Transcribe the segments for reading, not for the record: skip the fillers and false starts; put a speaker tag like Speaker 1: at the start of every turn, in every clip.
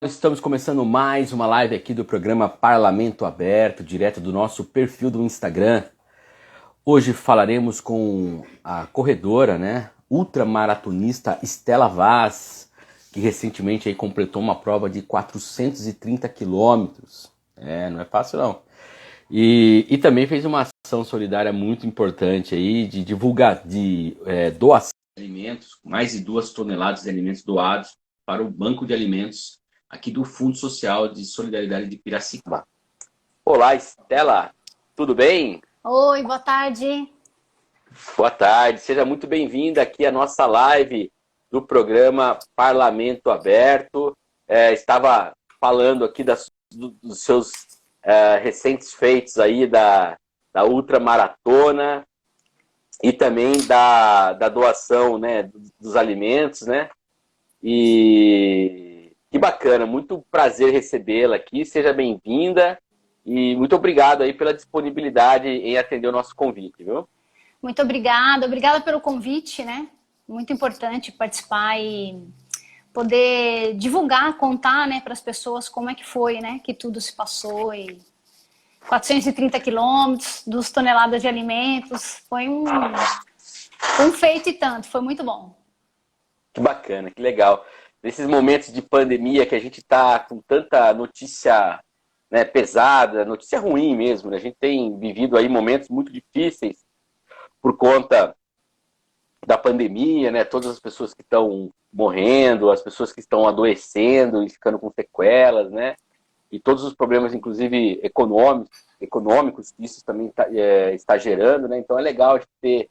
Speaker 1: Estamos começando mais uma live aqui do programa Parlamento Aberto, direto do nosso perfil do Instagram. Hoje falaremos com a corredora, ultramaratonista Stella Vaz, que recentemente aí completou uma prova de 430 quilômetros. Não é fácil não. E também fez uma ação solidária muito importante aí de doação de alimentos, mais de 2 toneladas de alimentos doados para o Banco de Alimentos aqui do Fundo Social de Solidariedade de Piracicaba. Olá, Stella, tudo bem?
Speaker 2: Oi, boa tarde.
Speaker 1: Boa tarde, seja muito bem-vinda aqui à nossa live do programa Parlamento Aberto. Estava falando aqui dos seus recentes feitos aí da ultramaratona e também da doação, dos alimentos, E que bacana, muito prazer recebê-la aqui, seja bem-vinda e muito obrigado aí pela disponibilidade em atender o nosso convite, viu?
Speaker 2: Muito obrigada pelo convite, Muito importante participar e poder divulgar, contar, para as pessoas como é que foi, que tudo se passou e 430 quilômetros, 2 toneladas de alimentos, foi um feito e tanto, foi muito bom.
Speaker 1: Que bacana, que legal. Nesses momentos de pandemia que a gente está com tanta notícia pesada, notícia ruim mesmo, a gente tem vivido aí momentos muito difíceis por conta da pandemia, todas as pessoas que estão morrendo, as pessoas que estão adoecendo e ficando com sequelas, e todos os problemas, inclusive econômicos que isso também está gerando, Então é legal a gente ter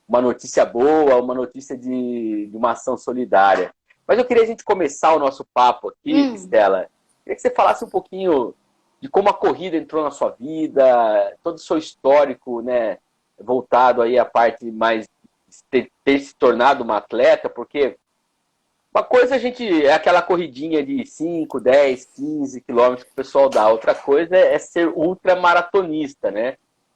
Speaker 1: uma notícia boa, uma notícia de uma ação solidária. Mas eu queria a gente começar o nosso papo aqui, Stella. Queria que você falasse um pouquinho de como a corrida entrou na sua vida, todo o seu histórico, voltado aí à parte mais de ter se tornado uma atleta, porque uma coisa é aquela corridinha de 5, 10, 15 quilômetros que o pessoal dá. Outra coisa é ser ultramaratonista,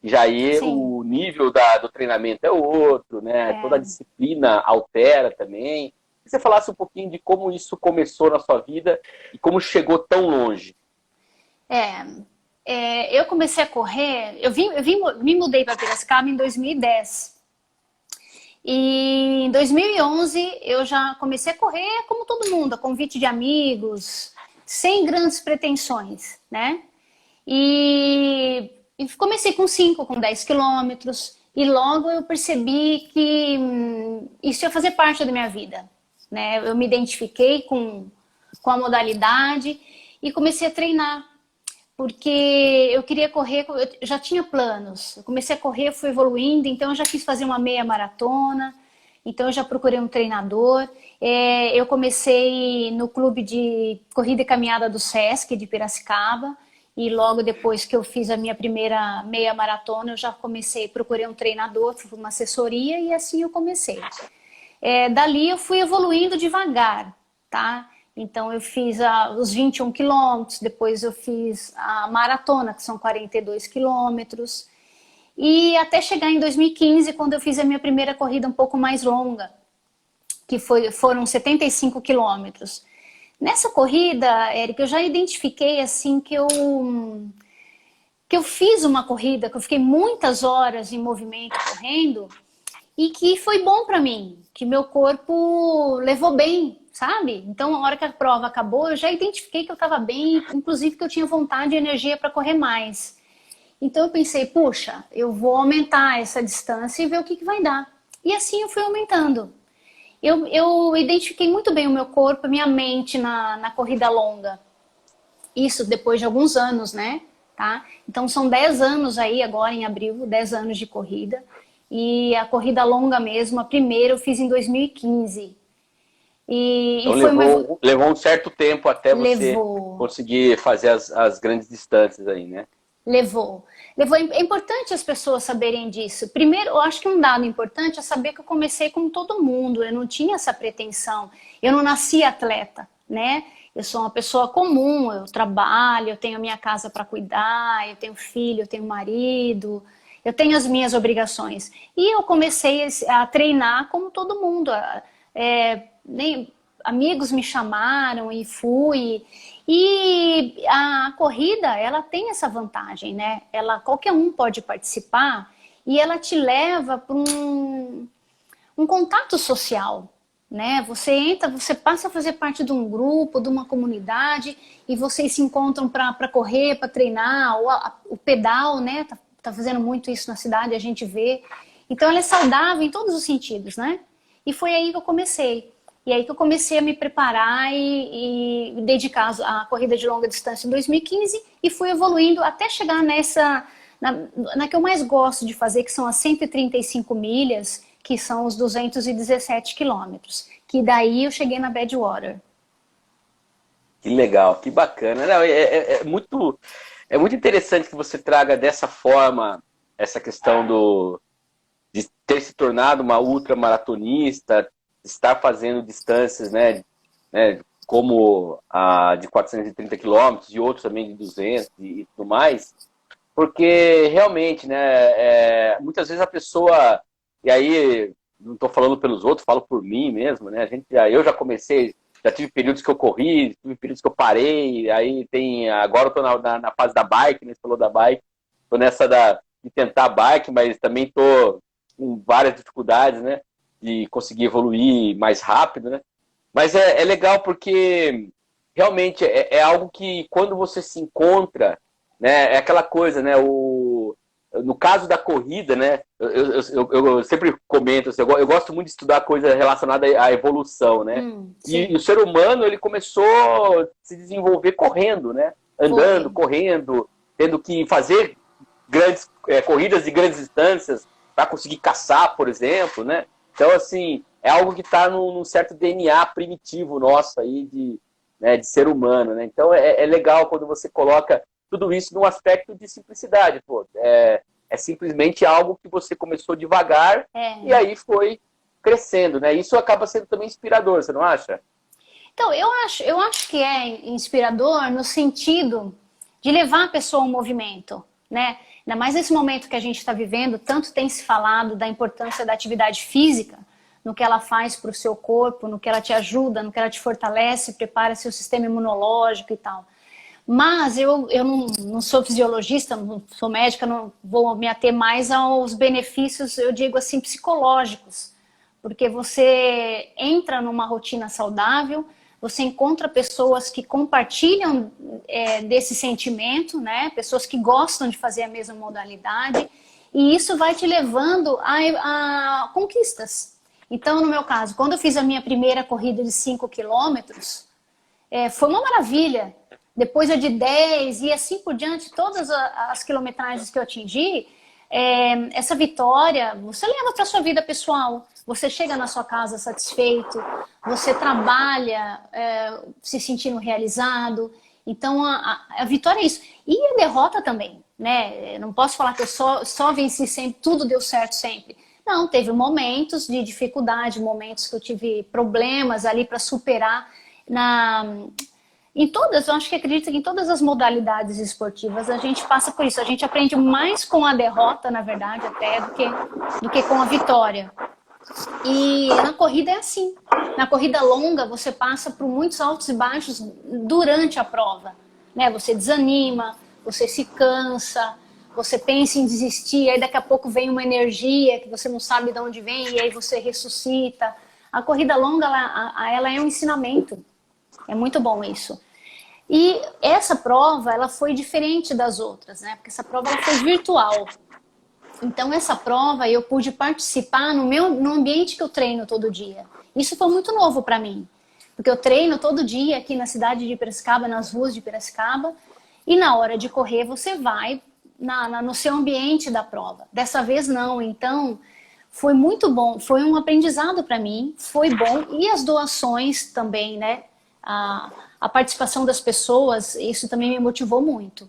Speaker 1: Já aí o nível do treinamento é outro, Toda a disciplina altera também. Que você falasse um pouquinho de como isso começou na sua vida e como chegou tão longe.
Speaker 2: Eu comecei a correr, me mudei para Piracicaba em 2010. E em 2011 eu já comecei a correr como todo mundo, a convite de amigos, sem grandes pretensões, E comecei com 5, com 10 quilômetros e logo eu percebi que isso ia fazer parte da minha vida, Eu me identifiquei com a modalidade e comecei a treinar, porque eu queria correr, eu já tinha planos, eu comecei a correr, fui evoluindo, então eu já quis fazer uma meia maratona, então eu já procurei um treinador, eu comecei no clube de corrida e caminhada do Sesc de Piracicaba, e logo depois que eu fiz a minha primeira meia maratona, eu já procurei um treinador, fui uma assessoria e assim eu comecei. Dali eu fui evoluindo devagar, Então eu fiz os 21 quilômetros, depois eu fiz a maratona, que são 42 quilômetros, e até chegar em 2015, quando eu fiz a minha primeira corrida um pouco mais longa, que foram 75 quilômetros. Nessa corrida, Érica, eu já identifiquei assim que eu fiz uma corrida, que eu fiquei muitas horas em movimento correndo e que foi bom para mim, que meu corpo levou bem, sabe? Então, a hora que a prova acabou, eu já identifiquei que eu estava bem, inclusive que eu tinha vontade e energia para correr mais. Então, eu pensei, puxa, eu vou aumentar essa distância e ver o que vai dar. E assim eu fui aumentando. Eu identifiquei muito bem o meu corpo, a minha mente na corrida longa. Isso depois de alguns anos, Então são 10 anos aí agora em abril, 10 anos de corrida. E a corrida longa mesmo, a primeira eu fiz em 2015.
Speaker 1: Então levou um certo tempo até você conseguir fazer as grandes distâncias aí,
Speaker 2: Levou. É importante as pessoas saberem disso. Primeiro, eu acho que um dado importante é saber que eu comecei como todo mundo. Eu não tinha essa pretensão. Eu não nasci atleta, Eu sou uma pessoa comum, eu trabalho, eu tenho a minha casa para cuidar, eu tenho filho, eu tenho marido, eu tenho as minhas obrigações. E eu comecei a treinar como todo mundo. Amigos me chamaram e fui. E a corrida, ela tem essa vantagem, né? Qualquer um pode participar e ela te leva para um contato social, né? Você entra, você passa a fazer parte de um grupo, de uma comunidade e vocês se encontram para correr, para treinar, ou o pedal, né? Tá fazendo muito isso na cidade, a gente vê. Então ela é saudável em todos os sentidos, né? E foi aí que eu comecei. E aí que eu comecei a me preparar e dedicar à corrida de longa distância em 2015 e fui evoluindo até chegar na que eu mais gosto de fazer, que são as 135 milhas, que são os 217 quilômetros. Que daí eu cheguei na Badwater.
Speaker 1: Que legal, que bacana. Não, é muito interessante que você traga dessa forma essa questão de ter se tornado uma ultramaratonista, estar fazendo distâncias, né, como a de 430 quilômetros e outros também de 200 e tudo mais, porque realmente, né, muitas vezes a pessoa, e aí não estou falando pelos outros, falo por mim mesmo, né, eu já comecei, já tive períodos que eu corri, tive períodos que eu parei, aí agora eu estou na fase da bike, né, você falou da bike, estou nessa de tentar a bike, mas também estou com várias dificuldades, né, de conseguir evoluir mais rápido, né? Mas é legal porque realmente é algo que quando você se encontra, né, é aquela coisa, né? No caso da corrida, né? Eu sempre comento, assim, eu gosto muito de estudar coisa relacionada à evolução, né? E o ser humano, ele começou a se desenvolver correndo, né? Andando, correndo, tendo que fazer grandes corridas de grandes distâncias para conseguir caçar, por exemplo, né? Então, assim, é algo que está num certo DNA primitivo nosso aí de ser humano, né? Então, é legal quando você coloca tudo isso num aspecto de simplicidade, pô. É simplesmente algo que você começou devagar e aí foi crescendo, né? Isso acaba sendo também inspirador, você não acha?
Speaker 2: Então, eu acho que é inspirador no sentido de levar a pessoa ao movimento, né? Ainda mais nesse momento que a gente está vivendo, tanto tem se falado da importância da atividade física, no que ela faz para o seu corpo, no que ela te ajuda, no que ela te fortalece, prepara seu sistema imunológico e tal. Mas eu não sou fisiologista, não sou médica, não vou me ater mais aos benefícios, eu digo assim, psicológicos. Porque você entra numa rotina saudável, você encontra pessoas que compartilham desse sentimento, né? Pessoas que gostam de fazer a mesma modalidade, e isso vai te levando a conquistas. Então, no meu caso, quando eu fiz a minha primeira corrida de 5 quilômetros, foi uma maravilha. Depois a de 10 e assim por diante, todas as quilometragens que eu atingi, essa vitória, você leva para sua vida pessoal. Você chega na sua casa satisfeito, você trabalha se sentindo realizado. Então, a vitória é isso. E a derrota também, né? Eu não posso falar que eu só venci sempre, tudo deu certo sempre. Não, teve momentos de dificuldade, momentos que eu tive problemas ali para superar. Eu acho que acredito que em todas as modalidades esportivas a gente passa por isso. A gente aprende mais com a derrota, na verdade, até do que com a vitória. E na corrida é assim. Na corrida longa, você passa por muitos altos e baixos durante a prova, né? Você desanima, você se cansa, você pensa em desistir, aí daqui a pouco vem uma energia que você não sabe de onde vem e aí você ressuscita. A corrida longa, ela é um ensinamento. É muito bom isso. E essa prova, ela foi diferente das outras, né? Porque essa prova ela foi virtual. Então, essa prova eu pude participar no ambiente que eu treino todo dia. Isso foi muito novo para mim. Porque eu treino todo dia aqui na cidade de Piracicaba, nas ruas de Piracicaba. E na hora de correr, você vai no seu ambiente da prova. Dessa vez, não. Então, foi muito bom. Foi um aprendizado para mim. Foi bom. E as doações também, né? A participação das pessoas, isso também me motivou muito.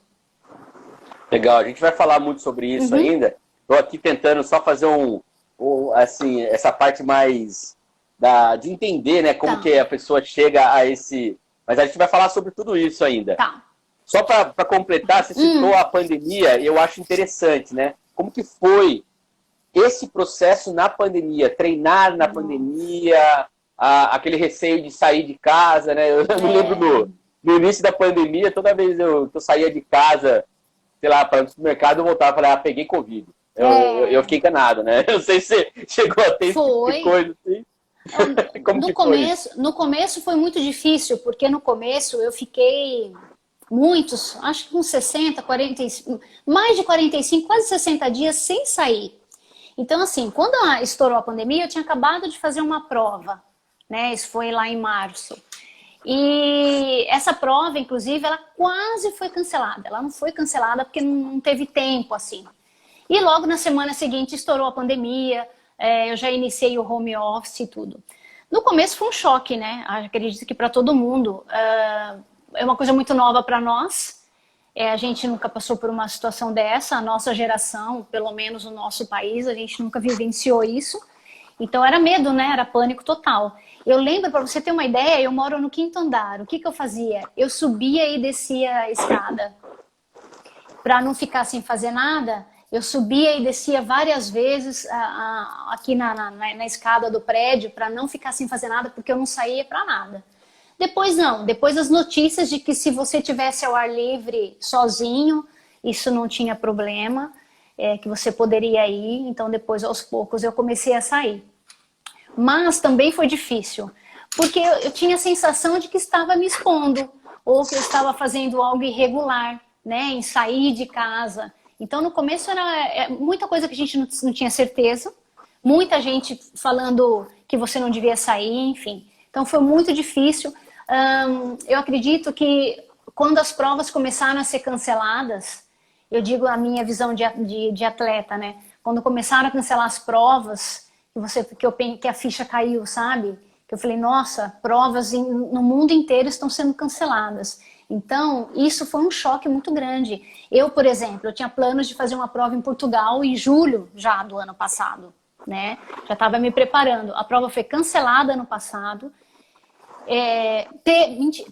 Speaker 1: Legal. A gente vai falar muito sobre isso ainda. Estou aqui tentando só fazer assim, essa parte mais de entender, né, como que a pessoa chega a esse... Mas a gente vai falar sobre tudo isso ainda.
Speaker 2: Tá.
Speaker 1: Só para completar, você citou a pandemia, eu acho interessante, né? Como que foi esse processo na pandemia? Treinar na pandemia, aquele receio de sair de casa, né? Eu me lembro no início da pandemia, toda vez que eu saía de casa, sei lá, para o supermercado, eu voltava e falava, peguei Covid. Eu fiquei enganado, né? Eu não sei se você chegou a ter esse tipo de coisa assim. Como que foi isso?
Speaker 2: No começo foi muito difícil, porque no começo eu fiquei acho que uns 60, 45, mais de 45, quase 60 dias sem sair. Então, assim, quando estourou a pandemia, eu tinha acabado de fazer uma prova, né? Isso foi lá em março. E essa prova, inclusive, ela quase foi cancelada. Ela não foi cancelada porque não teve tempo, assim. E logo na semana seguinte estourou a pandemia, eu já iniciei o home office e tudo. No começo foi um choque, né? Acredito que para todo mundo. É uma coisa muito nova para nós. A gente nunca passou por uma situação dessa. A nossa geração, pelo menos o nosso país, a gente nunca vivenciou isso. Então era medo, né? Era pânico total. Eu lembro, para você ter uma ideia, eu moro no 5º andar. O que eu fazia? Eu subia e descia a escada. Para não ficar sem fazer nada, eu subia e descia várias vezes aqui na escada do prédio para não ficar sem fazer nada, porque eu não saía para nada. Depois não, depois as notícias de que se você tivesse ao ar livre sozinho, isso não tinha problema, que você poderia ir. Então depois aos poucos eu comecei a sair. Mas também foi difícil, porque eu tinha a sensação de que estava me expondo, ou que eu estava fazendo algo irregular, né, em sair de casa. Então no começo era muita coisa que a gente não tinha certeza, muita gente falando que você não devia sair, enfim. Então foi muito difícil. Eu acredito que quando as provas começaram a ser canceladas, eu digo a minha visão de atleta, né? Quando começaram a cancelar as provas, que a ficha caiu, sabe? Que eu falei, nossa, provas no mundo inteiro estão sendo canceladas. Então, isso foi um choque muito grande. Eu, por exemplo, eu tinha planos de fazer uma prova em Portugal em julho já do ano passado, né? Já estava me preparando. A prova foi cancelada ano passado.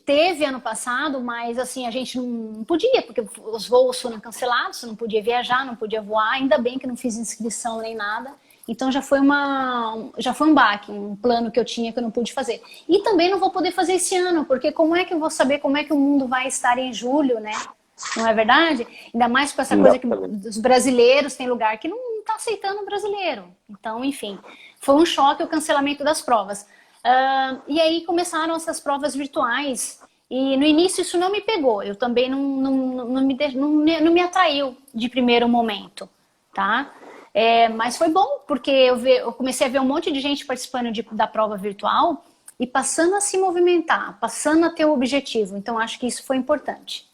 Speaker 2: Teve ano passado, mas assim, a gente não podia, porque os voos foram cancelados, você não podia viajar, não podia voar. Ainda bem que não fiz inscrição nem nada. Então já foi um baque, um plano que eu tinha que eu não pude fazer. E também não vou poder fazer esse ano, porque como é que eu vou saber como é que o mundo vai estar em julho, né? Não é verdade? Ainda mais com essa coisa que os brasileiros, tem lugar que não está aceitando o brasileiro. Então, enfim, foi um choque o cancelamento das provas. E aí começaram essas provas virtuais. E no início isso não me pegou. Eu também não me atraiu de primeiro momento, tá? Mas foi bom, porque eu comecei a ver um monte de gente participando da prova virtual e passando a se movimentar, passando a ter um objetivo. Então, acho que isso foi importante.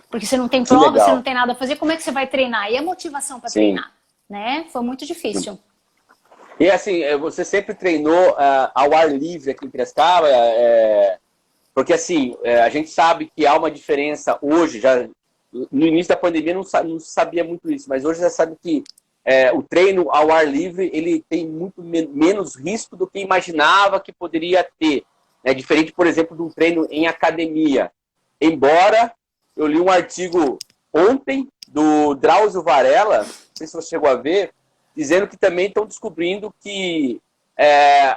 Speaker 2: Porque você não tem prova, você não tem nada a fazer, como é que você vai treinar? E a motivação para treinar, né? Foi muito difícil.
Speaker 1: E assim, você sempre treinou ao ar livre aqui em Piracicaba? Porque assim, a gente sabe que há uma diferença hoje, já no início da pandemia não sabia muito isso, mas hoje já sabe que o treino ao ar livre ele tem muito menos risco do que imaginava que poderia ter. É diferente, por exemplo, de um treino em academia. Embora eu li um artigo ontem do Drauzio Varela, não sei se você chegou a ver, dizendo que também estão descobrindo que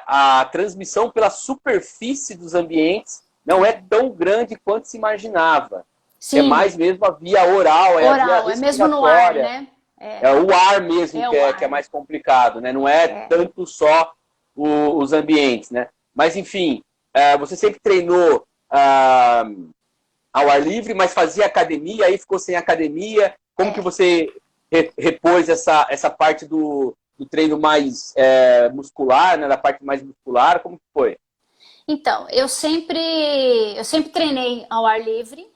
Speaker 1: a transmissão pela superfície dos ambientes não é tão grande quanto se imaginava.
Speaker 2: Sim.
Speaker 1: É mais mesmo a via oral, a via
Speaker 2: mesmo no ar, né?
Speaker 1: É o ar mesmo que é mais complicado, né? Não é tanto só os ambientes, né? Mas, enfim, você sempre treinou ao ar livre, mas fazia academia, aí ficou sem academia. Como que você repôs essa parte do treino mais muscular, né? Da parte mais muscular? Como que foi?
Speaker 2: Então, eu sempre treinei ao ar livre.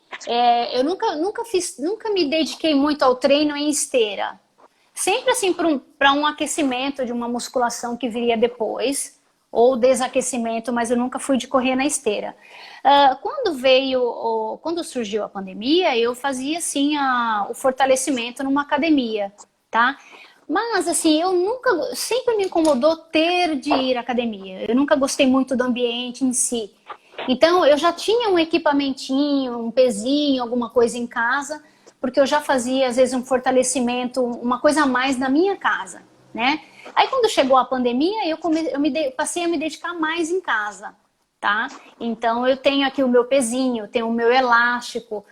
Speaker 2: Eu nunca me dediquei muito ao treino em esteira. Sempre assim para um aquecimento de uma musculação que viria depois, ou desaquecimento, mas eu nunca fui de correr na esteira. Quando surgiu a pandemia, eu fazia assim o fortalecimento numa academia, tá? Mas assim, sempre me incomodou ter de ir à academia. Eu nunca gostei muito do ambiente em si. Então, eu já tinha um equipamentinho, um pezinho, alguma coisa em casa, porque eu já fazia, às vezes, um fortalecimento, uma coisa a mais na minha casa, né? Aí, quando chegou a pandemia, eu passei a me dedicar mais em casa, tá? Então eu tenho aqui o meu pezinho, tenho o meu elástico,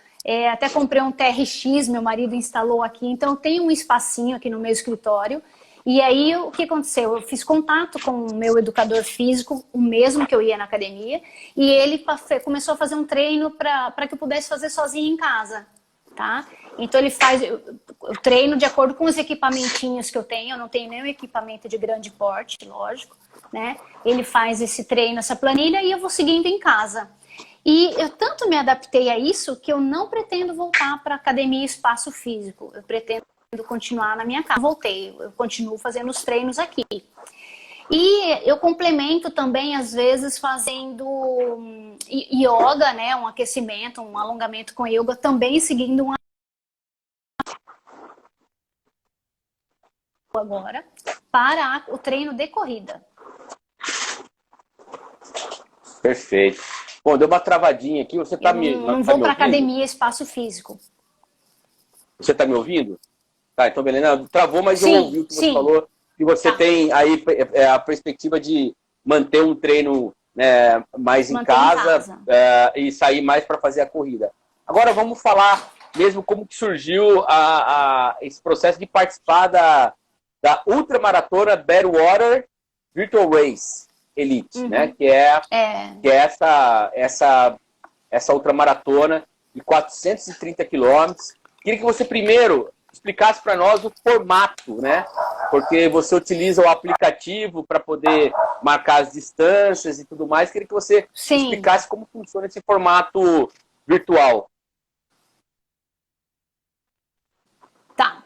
Speaker 2: até comprei um TRX, meu marido instalou aqui, então eu tenho um espacinho aqui no meu escritório. E aí o que aconteceu? Eu fiz contato com o meu educador físico, o mesmo que eu ia na academia, e ele começou a fazer um treino para que eu pudesse fazer sozinha em casa, tá? Então ele faz o treino de acordo com os equipamentinhos que eu tenho, eu não tenho nenhum equipamento de grande porte, lógico, né? Ele faz esse treino, essa planilha, e eu vou seguindo em casa. E eu tanto me adaptei a isso que eu não pretendo voltar para academia e espaço físico. Eu pretendo continuar na minha casa. Voltei, eu continuo fazendo os treinos aqui. E eu complemento também, às vezes, fazendo yoga, né? Um aquecimento, um alongamento com yoga, também seguindo um agora para o treino de corrida.
Speaker 1: Perfeito. Bom, deu uma travadinha aqui. Você tá
Speaker 2: não vou para academia, espaço físico.
Speaker 1: Você está me ouvindo? Tá, então beleza. Não, travou, mas eu ouvi o que você falou. E você tem aí a perspectiva de manter um treino, né, mais em casa, e sair mais para fazer a corrida. Agora vamos falar mesmo como que surgiu esse processo de participar da ultramaratona Badwater Virtual Race Elite, né? Que é essa ultramaratona de 430 quilômetros. Queria que você primeiro explicasse para nós o formato, né? Porque você utiliza o aplicativo para poder marcar as distâncias e tudo mais. Queria que você explicasse como funciona esse formato virtual.
Speaker 2: Tá.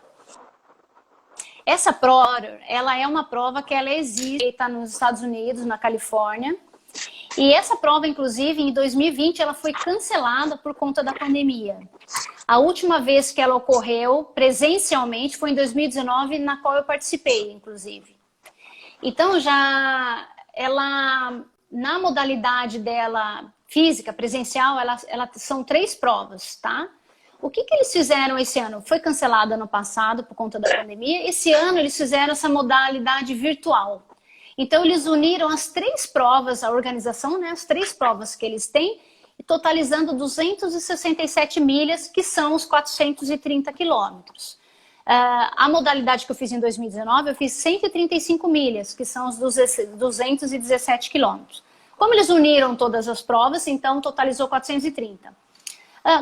Speaker 2: Essa prova, ela é uma prova que ela existe nos Estados Unidos, na Califórnia. E essa prova, inclusive, em 2020, ela foi cancelada por conta da pandemia. A última vez que ela ocorreu presencialmente foi em 2019, na qual eu participei, inclusive. Então, na modalidade dela física, presencial, são 3 provas, tá? O que eles fizeram esse ano? Foi cancelado ano passado por conta da pandemia. Esse ano eles fizeram essa modalidade virtual. Então, eles uniram as 3 provas, a organização, né, as 3 provas que eles têm, totalizando 267 milhas, que são os 430 quilômetros. A modalidade que eu fiz em 2019, eu fiz 135 milhas, que são os 217 quilômetros. Como eles uniram todas as provas, então totalizou 430.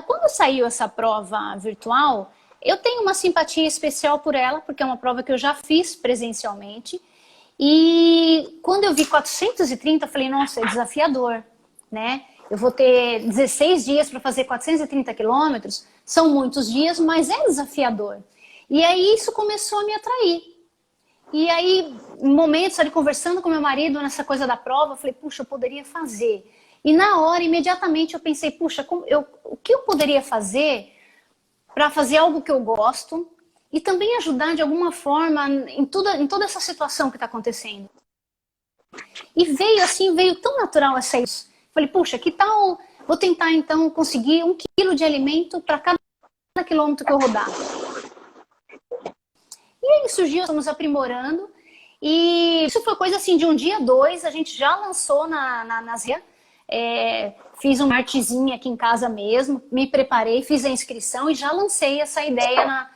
Speaker 2: Quando saiu essa prova virtual, eu tenho uma simpatia especial por ela, porque é uma prova que eu já fiz presencialmente. E quando eu vi 430, eu falei, nossa, é desafiador, né? Eu vou ter 16 dias para fazer 430 quilômetros, são muitos dias, mas é desafiador. E aí isso começou a me atrair. E aí, em momentos ali conversando com meu marido nessa coisa da prova, eu falei, puxa, eu poderia fazer. E na hora, imediatamente, eu pensei, puxa, o que eu poderia fazer para fazer algo que eu gosto e também ajudar de alguma forma em toda essa situação que está acontecendo. E veio tão natural essa isso. Falei, puxa, que tal, vou tentar então conseguir 1 quilo de alimento para cada quilômetro que eu rodar. E aí surgiu, estamos aprimorando, e isso foi coisa assim de um dia, 2, a gente já lançou nas redes. Fiz uma artezinha aqui em casa mesmo, me preparei, fiz a inscrição e já lancei essa ideia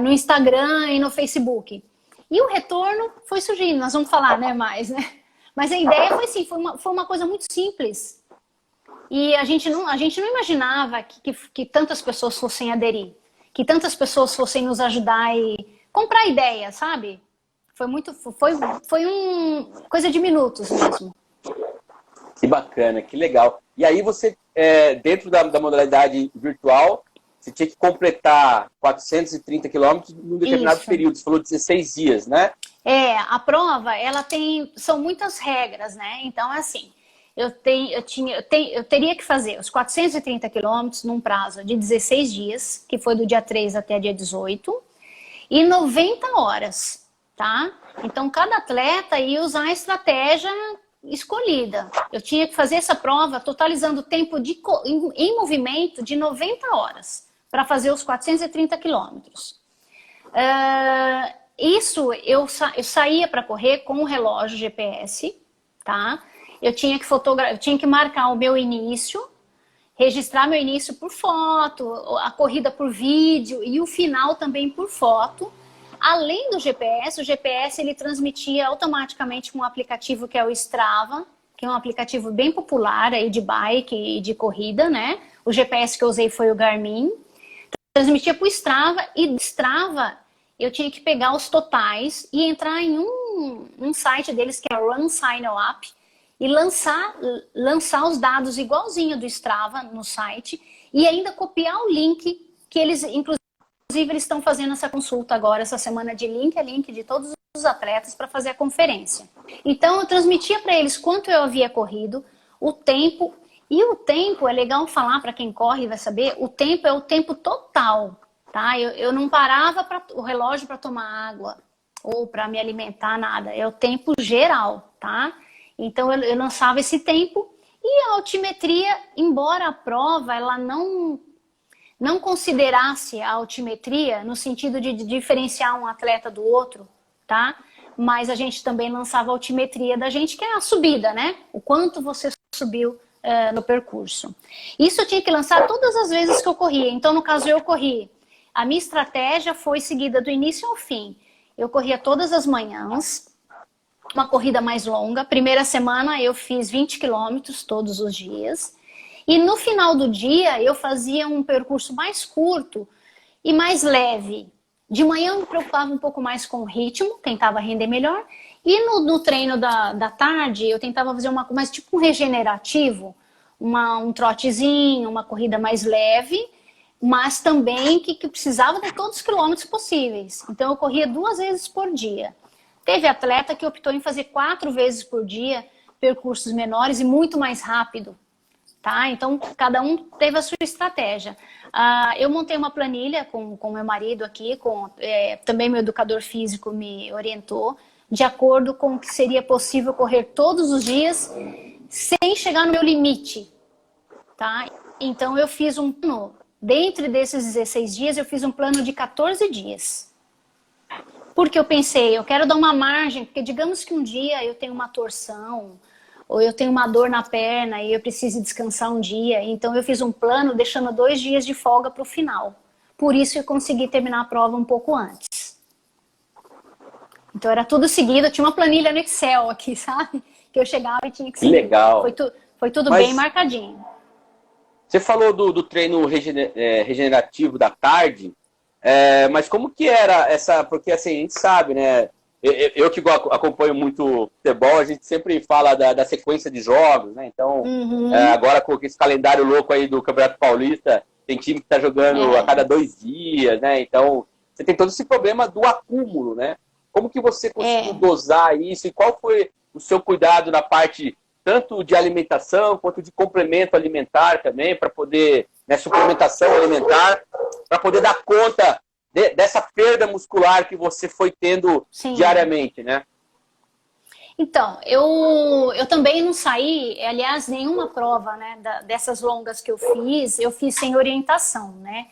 Speaker 2: no Instagram e no Facebook. E o retorno foi surgindo, nós vamos falar, né, mais, né? Mas a ideia foi assim, foi uma coisa muito simples. E a gente não imaginava que tantas pessoas fossem aderir, que tantas pessoas fossem nos ajudar e comprar ideia, sabe? Foi coisa de minutos mesmo.
Speaker 1: Que bacana, que legal. E aí você, dentro da modalidade virtual, você tinha que completar 430 quilômetros num determinado período. Você falou 16 dias, né?
Speaker 2: A prova, são muitas regras, né? Então, assim, eu teria que fazer os 430 quilômetros num prazo de 16 dias, que foi do dia 3 até dia 18, e 90 horas, tá? Então, cada atleta ia usar a estratégia escolhida. Eu tinha que fazer essa prova totalizando o tempo em movimento de 90 horas para fazer os 430 quilômetros. Isso eu saía para correr com um relógio GPS, tá? eu tinha que eu tinha que marcar o meu início, registrar meu início por foto, a corrida por vídeo e o final também por foto. Além do GPS, o GPS ele transmitia automaticamente com um aplicativo que é o Strava, que é um aplicativo bem popular aí de bike e de corrida, né? O GPS que eu usei foi o Garmin. Transmitia para o Strava e do Strava eu tinha que pegar os totais e entrar em um site deles que é Run Sign Up e lançar os dados igualzinho do Strava no site e ainda copiar o link que eles, inclusive, eles estão fazendo essa consulta agora, essa semana de link a link de todos os atletas para fazer a conferência. Então, eu transmitia para eles quanto eu havia corrido, o tempo, e o tempo, é legal falar para quem corre e vai saber, o tempo é o tempo total, tá? Eu não parava o relógio para tomar água ou para me alimentar, nada, é o tempo geral, tá? Então, eu lançava esse tempo e a altimetria, embora a prova, ela não considerasse a altimetria no sentido de diferenciar um atleta do outro, tá? Mas a gente também lançava a altimetria da gente, que é a subida, né? O quanto você subiu no percurso. Isso eu tinha que lançar todas as vezes que eu corria. Então, no caso, eu corri. A minha estratégia foi seguida do início ao fim. Eu corria todas as manhãs, uma corrida mais longa. Primeira semana eu fiz 20 quilômetros todos os dias. E no final do dia eu fazia um percurso mais curto e mais leve. De manhã eu me preocupava um pouco mais com o ritmo, tentava render melhor. E no treino da tarde eu tentava fazer mais tipo um regenerativo, um trotezinho, uma corrida mais leve, mas também que precisava de todos os quilômetros possíveis. Então eu corria 2 vezes por dia. Teve atleta que optou em fazer 4 vezes por dia, percursos menores e muito mais rápido. Tá? Então, cada um teve a sua estratégia. Eu montei uma planilha com meu marido aqui, também meu educador físico me orientou, de acordo com o que seria possível correr todos os dias, sem chegar no meu limite. Tá? Então, eu fiz um plano. Dentro desses 16 dias, eu fiz um plano de 14 dias. Porque eu pensei, eu quero dar uma margem, porque digamos que um dia eu tenho uma torção, ou eu tenho uma dor na perna e eu preciso descansar um dia. Então eu fiz um plano deixando 2 dias de folga para o final. Por isso eu consegui terminar a prova um pouco antes. Então era tudo seguido, eu tinha uma planilha no Excel aqui, sabe? Que eu chegava e tinha que seguir.
Speaker 1: Legal.
Speaker 2: Foi tudo bem marcadinho.
Speaker 1: Você falou do treino regenerativo da tarde, mas como que era essa... Porque assim, a gente sabe, né? Eu que acompanho muito futebol, a gente sempre fala da sequência de jogos, né? Então, agora com esse calendário louco aí do Campeonato Paulista, tem time que está jogando a cada 2 dias, né? Então, você tem todo esse problema do acúmulo, né? Como que você conseguiu dosar isso e qual foi o seu cuidado na parte tanto de alimentação quanto de complemento alimentar também, para poder, né, suplementação alimentar, para poder dar conta dessa perda muscular que você foi tendo diariamente, né?
Speaker 2: Então, eu também não saí, aliás, nenhuma prova, né, dessas longas que eu fiz sem orientação, né?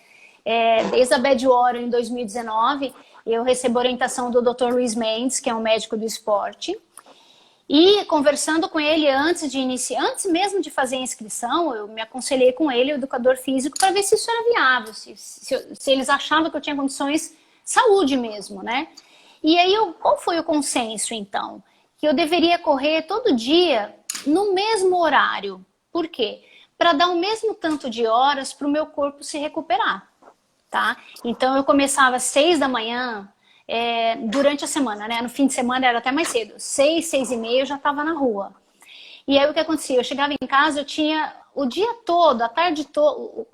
Speaker 2: Desde a Badwater em 2019, eu recebo orientação do Dr. Luiz Mendes, que é um médico do esporte. E conversando com ele antes mesmo de fazer a inscrição, eu me aconselhei com ele, o educador físico, para ver se isso era viável, se eles achavam que eu tinha condições, saúde mesmo, né? E aí, qual foi o consenso, então? Que eu deveria correr todo dia no mesmo horário. Por quê? Para dar o mesmo tanto de horas para o meu corpo se recuperar, tá? Então, eu começava às 6 da manhã, durante a semana, né? No fim de semana era até mais cedo. 6, 6 e meia eu já estava na rua. E aí o que acontecia? Eu chegava em casa, eu tinha o dia todo, a tarde toda,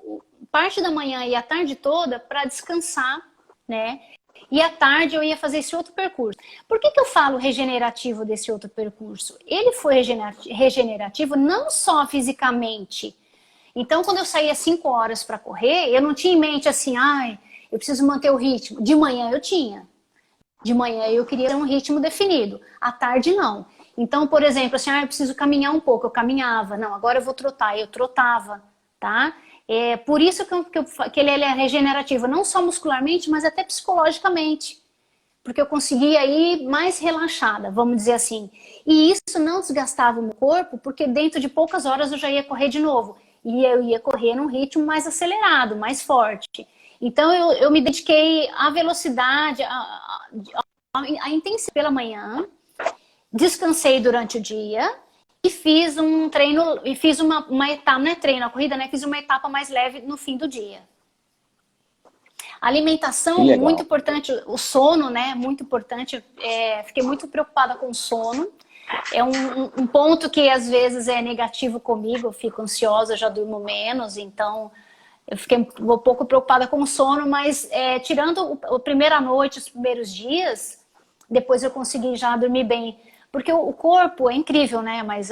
Speaker 2: parte da manhã e a tarde toda para descansar, né? E à tarde eu ia fazer esse outro percurso. Por que eu falo regenerativo desse outro percurso? Ele foi regenerativo não só fisicamente. Então, quando eu saía 5 horas para correr, eu não tinha em mente assim, eu preciso manter o ritmo. De manhã eu tinha. De manhã eu queria ter um ritmo definido. À tarde, não. Então, por exemplo, assim, eu preciso caminhar um pouco. Eu caminhava. Não, agora eu vou trotar. Eu trotava, tá? Por isso que ele é regenerativo. Não só muscularmente, mas até psicologicamente. porque eu conseguia ir mais relaxada, vamos dizer assim. E isso não desgastava o meu corpo, porque dentro de poucas horas eu já ia correr de novo. E eu ia correr num ritmo mais acelerado, mais forte. Então eu me dediquei à velocidade, à intensidade pela manhã, descansei durante o dia e fiz um treino, e fiz uma etapa, não é treino, a corrida, né? Fiz uma etapa mais leve no fim do dia. Alimentação, muito importante, o sono, né? Muito importante. Fiquei muito preocupada com o sono. É um ponto que às vezes é negativo comigo, eu fico ansiosa, já durmo menos, então eu fiquei um pouco preocupada com o sono, mas tirando a primeira noite, os primeiros dias, depois eu consegui já dormir bem. Porque o corpo é incrível, né? Mas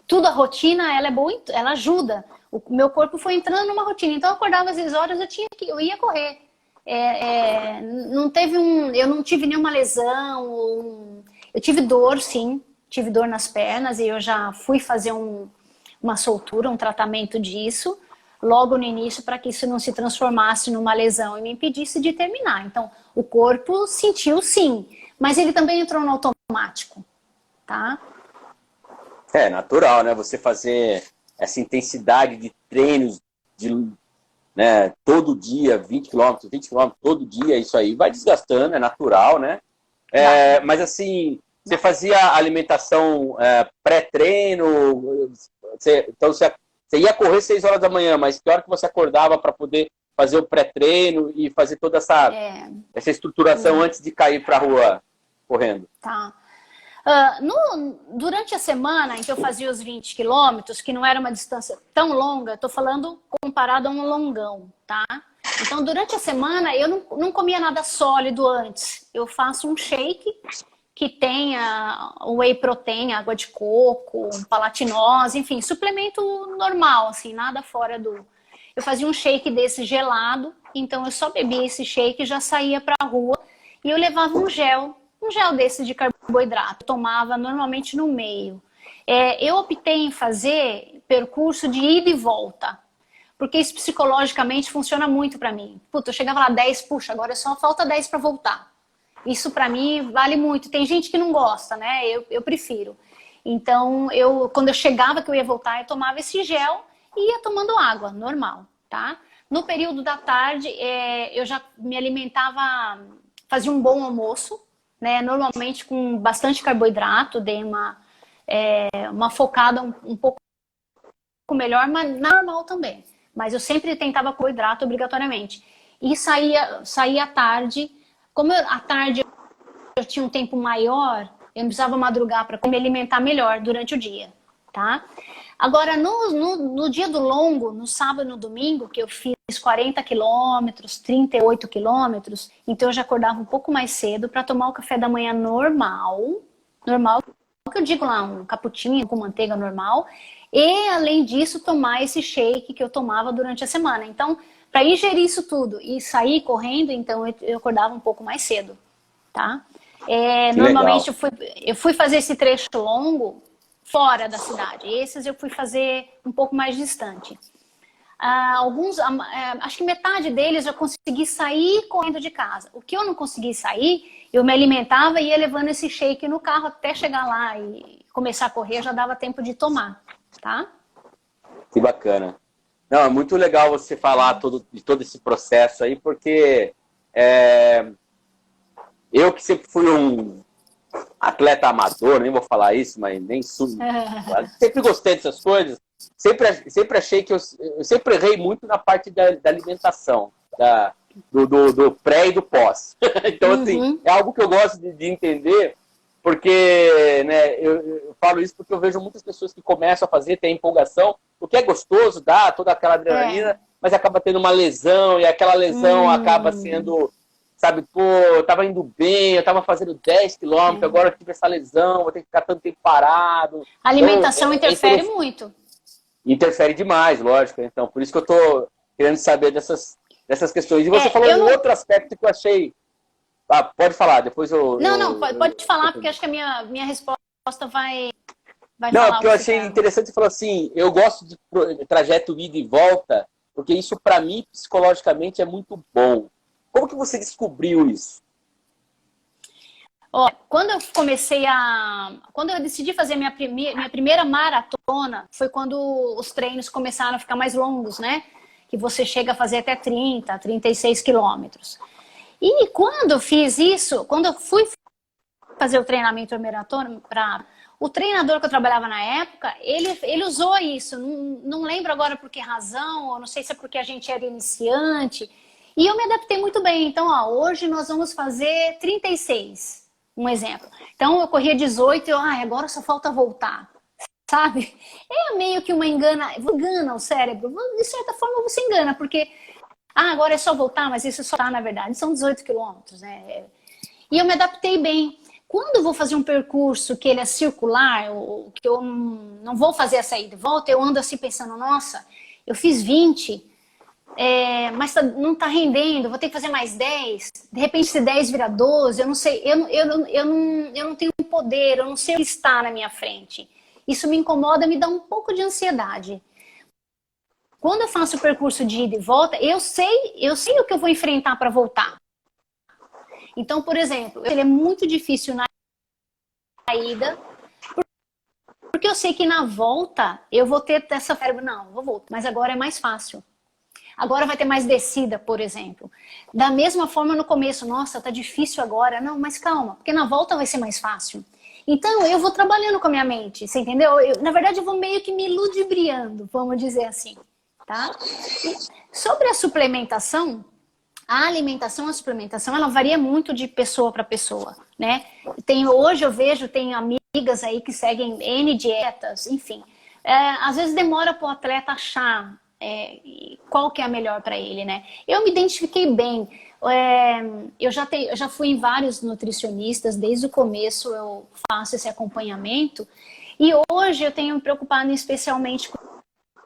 Speaker 2: tudo, a rotina, ela é boa, ela ajuda. O meu corpo foi entrando numa rotina, então eu acordava às 6 horas, eu ia correr. Eu não tive nenhuma lesão, eu tive dor, sim, tive dor nas pernas e eu já fui fazer uma soltura, um tratamento disso, logo no início, para que isso não se transformasse numa lesão e me impedisse de terminar. Então, o corpo sentiu sim, mas ele também entrou no automático, tá?
Speaker 1: É natural, né? Você fazer essa intensidade de treinos né, todo dia, 20 quilômetros, 20 quilômetros todo dia, isso aí vai desgastando, é natural, né? Mas assim, você fazia alimentação pré-treino, então você ia correr 6 horas da manhã, mas que hora que você acordava para poder fazer o pré-treino e fazer toda essa estruturação antes de cair para a rua correndo?
Speaker 2: Tá. Durante a semana em que eu fazia os 20 quilômetros, que não era uma distância tão longa, estou falando comparado a um longão, tá? Então, durante a semana, eu não comia nada sólido antes. Eu faço um shake que tenha whey protein, água de coco, palatinose, enfim, suplemento normal, assim, nada fora do... Eu fazia um shake desse gelado, então eu só bebia esse shake e já saía para a rua e eu levava um gel desse de carboidrato, tomava normalmente no meio. Eu optei em fazer percurso de ida e volta, porque isso psicologicamente funciona muito para mim. Puta, eu chegava lá 10, puxa, agora só falta 10 para voltar. Isso para mim vale muito. Tem gente que não gosta, né? Eu prefiro. Então, quando eu chegava que eu ia voltar, eu tomava esse gel e ia tomando água, normal, tá? No período da tarde, eu já me alimentava, fazia um bom almoço, né? Normalmente com bastante carboidrato, dei uma focada um pouco melhor, mas normal também. Mas eu sempre tentava carboidrato obrigatoriamente. E saía à tarde. Como à tarde eu tinha um tempo maior, eu não precisava madrugar para me alimentar melhor durante o dia, tá? Agora, no dia do longo, no sábado e no domingo, que eu fiz 40 quilômetros, 38 quilômetros, então eu já acordava um pouco mais cedo para tomar o café da manhã normal, que eu digo lá, um cappuccino com manteiga normal, e além disso tomar esse shake que eu tomava durante a semana. Então, para ingerir isso tudo e sair correndo, então eu acordava um pouco mais cedo, tá? Normalmente eu fui fazer esse trecho longo fora da cidade. Esses eu fui fazer um pouco mais distante. Acho que metade deles eu consegui sair correndo de casa. O que eu não consegui sair, eu me alimentava e ia levando esse shake no carro até chegar lá e começar a correr, já dava tempo de tomar, tá?
Speaker 1: Que bacana. Não, é muito legal você falar de todo esse processo aí, porque eu que sempre fui um atleta amador, nem vou falar isso, mas nem sempre gostei dessas coisas, sempre achei que eu sempre errei muito na parte da alimentação, do pré e do pós. Então, assim, é algo que eu gosto de entender, porque, né, eu falo isso porque eu vejo muitas pessoas que começam a fazer, tem empolgação, o que é gostoso, dá toda aquela adrenalina, mas acaba tendo uma lesão, e aquela lesão acaba sendo, sabe, pô, eu tava indo bem, eu tava fazendo 10 quilômetros, agora eu tive essa lesão, vou ter que ficar tanto tempo parado.
Speaker 2: A alimentação então, interfere muito.
Speaker 1: Interfere demais, lógico. Então, por isso que eu tô querendo saber dessas questões. E você falou um outro aspecto que eu achei... pode falar, depois eu...
Speaker 2: Não, pode falar, porque acho que a minha resposta vai
Speaker 1: não,
Speaker 2: falar.
Speaker 1: Porque eu achei interessante, você falou assim, eu gosto de trajeto ida e volta, porque isso, para mim, psicologicamente, é muito bom. Como que você descobriu isso?
Speaker 2: Ó, quando eu decidi fazer minha primeira maratona, foi quando os treinos começaram a ficar mais longos, né? Que você chega a fazer até 30, 36 quilômetros. E quando eu fiz isso, quando eu fui fazer o treinamento maratona, o treinador que eu trabalhava na época, ele usou isso. Não lembro agora por que razão, ou não sei se é porque a gente era iniciante. E eu me adaptei muito bem. Então, ó, hoje nós vamos fazer 36, um exemplo. Então, eu corria 18 e agora só falta voltar. Sabe? É meio que engana o cérebro. De certa forma, você engana, porque agora é só voltar, mas isso só tá, na verdade, são 18 quilômetros, né? E eu me adaptei bem. Quando eu vou fazer um percurso que ele é circular, que eu não vou fazer a saída e volta, eu ando assim pensando, nossa, eu fiz 20, mas não tá rendendo, vou ter que fazer mais 10. De repente, se 10 vira 12, eu não sei, eu não tenho poder, eu não sei o que está na minha frente. Isso me incomoda, me dá um pouco de ansiedade. Quando eu faço o percurso de ida e volta, eu sei o que eu vou enfrentar para voltar. Então, por exemplo, ele é muito difícil na ida, porque eu sei que na volta eu vou ter essa febre, não, vou voltar, mas agora é mais fácil. Agora vai ter mais descida, por exemplo. Da mesma forma no começo, nossa, tá difícil agora. Não, mas calma, porque na volta vai ser mais fácil. Então, eu vou trabalhando com a minha mente, você entendeu? Na verdade, eu vou meio que me ludibriando, vamos dizer assim, tá? E sobre a suplementação, a alimentação, a suplementação, ela varia muito de pessoa para pessoa, né? Hoje eu vejo, tenho amigas aí que seguem N dietas, enfim. Às vezes demora para o atleta achar qual que é a melhor para ele, né? Eu me identifiquei bem. Eu já fui em vários nutricionistas, desde o começo eu faço esse acompanhamento. E hoje eu tenho me preocupado especialmente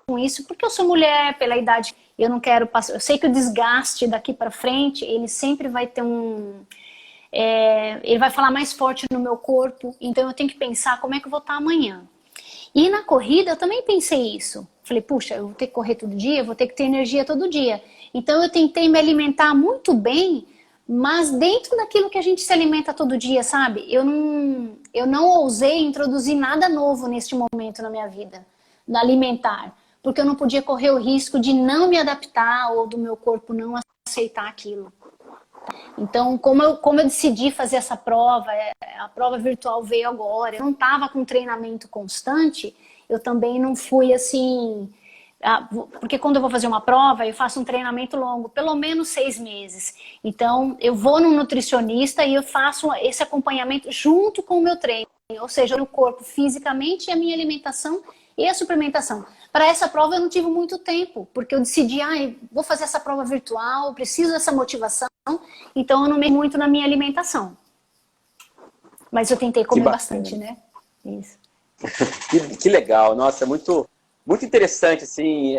Speaker 2: com isso, porque eu sou mulher, pela idade, eu não quero passar. Eu sei que o desgaste daqui para frente, ele sempre vai ter ele vai falar mais forte no meu corpo, então eu tenho que pensar como é que eu vou estar amanhã. E na corrida eu também pensei isso. Falei, puxa, eu vou ter que correr todo dia, eu vou ter que ter energia todo dia. Então eu tentei me alimentar muito bem, mas dentro daquilo que a gente se alimenta todo dia, sabe? Eu não ousei introduzir nada novo neste momento na minha vida, no alimentar. Porque eu não podia correr o risco de não me adaptar ou do meu corpo não aceitar aquilo. Então, como eu decidi fazer essa prova, a prova virtual veio agora, eu não estava com treinamento constante, eu também não fui assim... porque quando eu vou fazer uma prova, eu faço um treinamento longo, pelo menos 6 meses. Então, eu vou num nutricionista e eu faço esse acompanhamento junto com o meu treino. Ou seja, o corpo fisicamente e a minha alimentação e a suplementação. Para essa prova eu não tive muito tempo, porque eu decidi, vou fazer essa prova virtual, preciso dessa motivação, então eu não me muito na minha alimentação. Mas eu tentei comer bastante, né? Isso.
Speaker 1: Que legal, nossa, muito, muito interessante assim,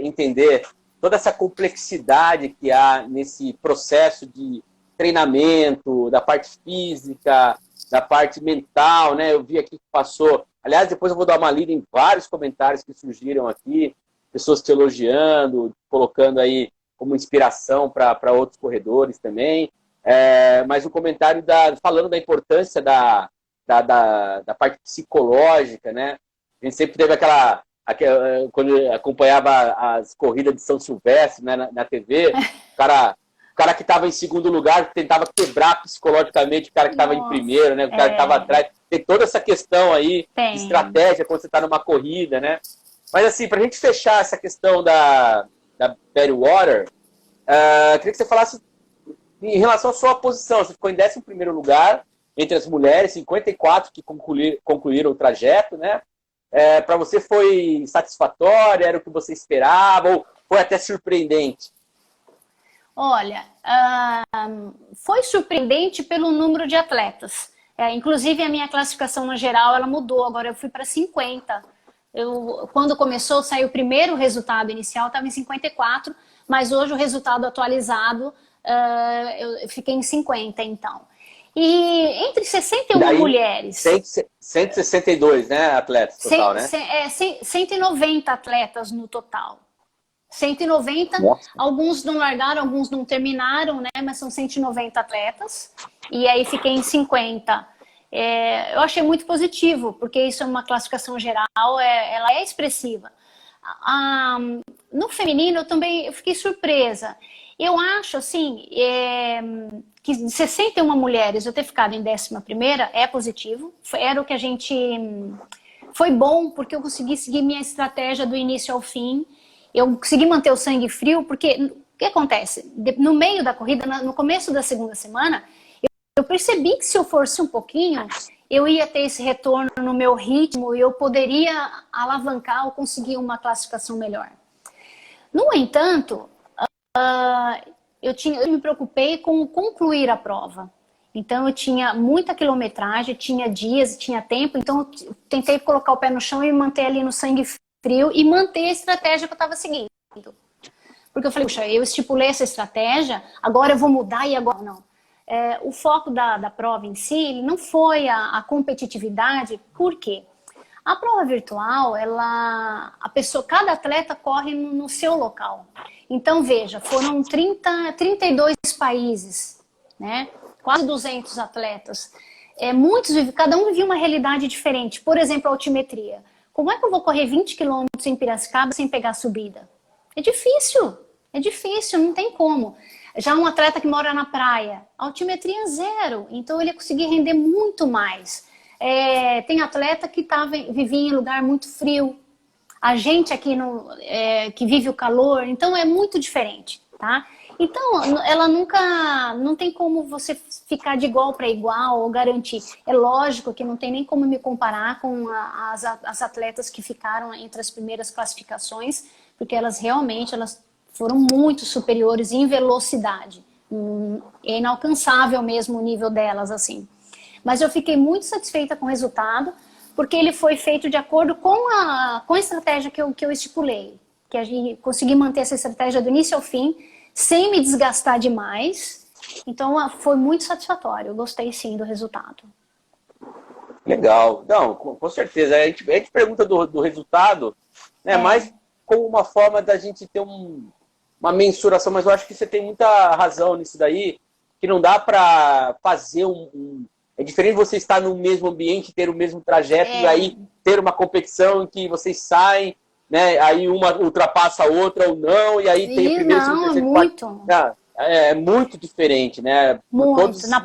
Speaker 1: entender toda essa complexidade que há nesse processo de treinamento, da parte física, da parte mental, né? Eu vi aqui que passou... Aliás, depois eu vou dar uma lida em vários comentários que surgiram aqui, pessoas te elogiando, colocando aí como inspiração para outros corredores também. Mas um comentário falando da importância da parte psicológica, né? A gente sempre teve aquela quando acompanhava as corridas de São Silvestre, né, na TV, o cara que estava em segundo lugar tentava quebrar psicologicamente o cara que estava em primeiro, né? O cara que estava atrás. Tem toda essa questão aí de estratégia quando você está numa corrida, né? Mas assim, para a gente fechar essa questão da Betty Water, queria que você falasse em relação à sua posição. Você ficou em 11º lugar entre as mulheres, 54 que concluíram o trajeto, né? Para você foi satisfatório? Era o que você esperava? Ou foi até surpreendente?
Speaker 2: Olha, foi surpreendente pelo número de atletas. Inclusive, a minha classificação no geral, ela mudou. Agora eu fui para 50. Quando começou, saiu o primeiro resultado inicial, estava em 54. Mas hoje o resultado atualizado, eu fiquei em 50, então. E entre 61
Speaker 1: daí,
Speaker 2: mulheres...
Speaker 1: 162, né, atletas total, né?
Speaker 2: 190 atletas no total. 190,
Speaker 1: Nossa.
Speaker 2: alguns não largaram, alguns não terminaram, né? Mas são 190 atletas. E aí fiquei em 50. Eu achei muito positivo, porque isso é uma classificação geral, ela é expressiva. No feminino eu fiquei surpresa. Eu acho assim que 61 mulheres eu ter ficado em 11ª é positivo. Era o que a gente... Foi bom porque eu consegui seguir minha estratégia do início ao fim. Eu consegui manter o sangue frio, porque o que acontece? No meio da corrida, no começo da segunda semana, eu percebi que se eu fosse um pouquinho, eu ia ter esse retorno no meu ritmo e eu poderia alavancar ou conseguir uma classificação melhor. No entanto, eu me preocupei com concluir a prova. Então eu tinha muita quilometragem, tinha dias, tinha tempo, então eu tentei colocar o pé no chão e me manter ali no sangue frio e manter a estratégia que eu estava seguindo. Porque eu falei, puxa, eu estipulei essa estratégia, agora eu vou mudar e agora não. O foco da prova em si não foi a competitividade, por quê? A prova virtual, cada atleta corre no seu local. Então, veja, foram 32 países, né? Quase 200 atletas. Cada um vivia uma realidade diferente. Por exemplo, a altimetria. Como é que eu vou correr 20 quilômetros em Piracicaba sem pegar subida? É difícil, não tem como. Já um atleta que mora na praia, altimetria 0, então ele ia conseguir render muito mais. Tem atleta que vivia em lugar muito frio, a gente aqui que vive o calor, então é muito diferente, tá? Então, ela não tem como você ficar de igual para igual ou garantir. É lógico que não tem nem como me comparar com as atletas que ficaram entre as primeiras classificações, porque elas foram muito superiores em velocidade. É inalcançável mesmo o nível delas, assim. Mas eu fiquei muito satisfeita com o resultado, porque ele foi feito de acordo com a estratégia que eu estipulei. Que a gente consegui manter essa estratégia do início ao fim, sem me desgastar demais. Então, foi muito satisfatório. Eu gostei, sim, do resultado.
Speaker 1: Legal. Não, com certeza. A gente pergunta do resultado, né? Mais como uma forma da gente ter uma mensuração, mas eu acho que você tem muita razão nisso daí, que não dá para fazer É diferente você estar no mesmo ambiente, ter o mesmo trajeto, e aí ter uma competição em que vocês saem, né? Aí uma ultrapassa a outra ou não, e aí tem o primeiro, segundo, terceiro, quarto. É muito diferente, né?
Speaker 2: Muito. Na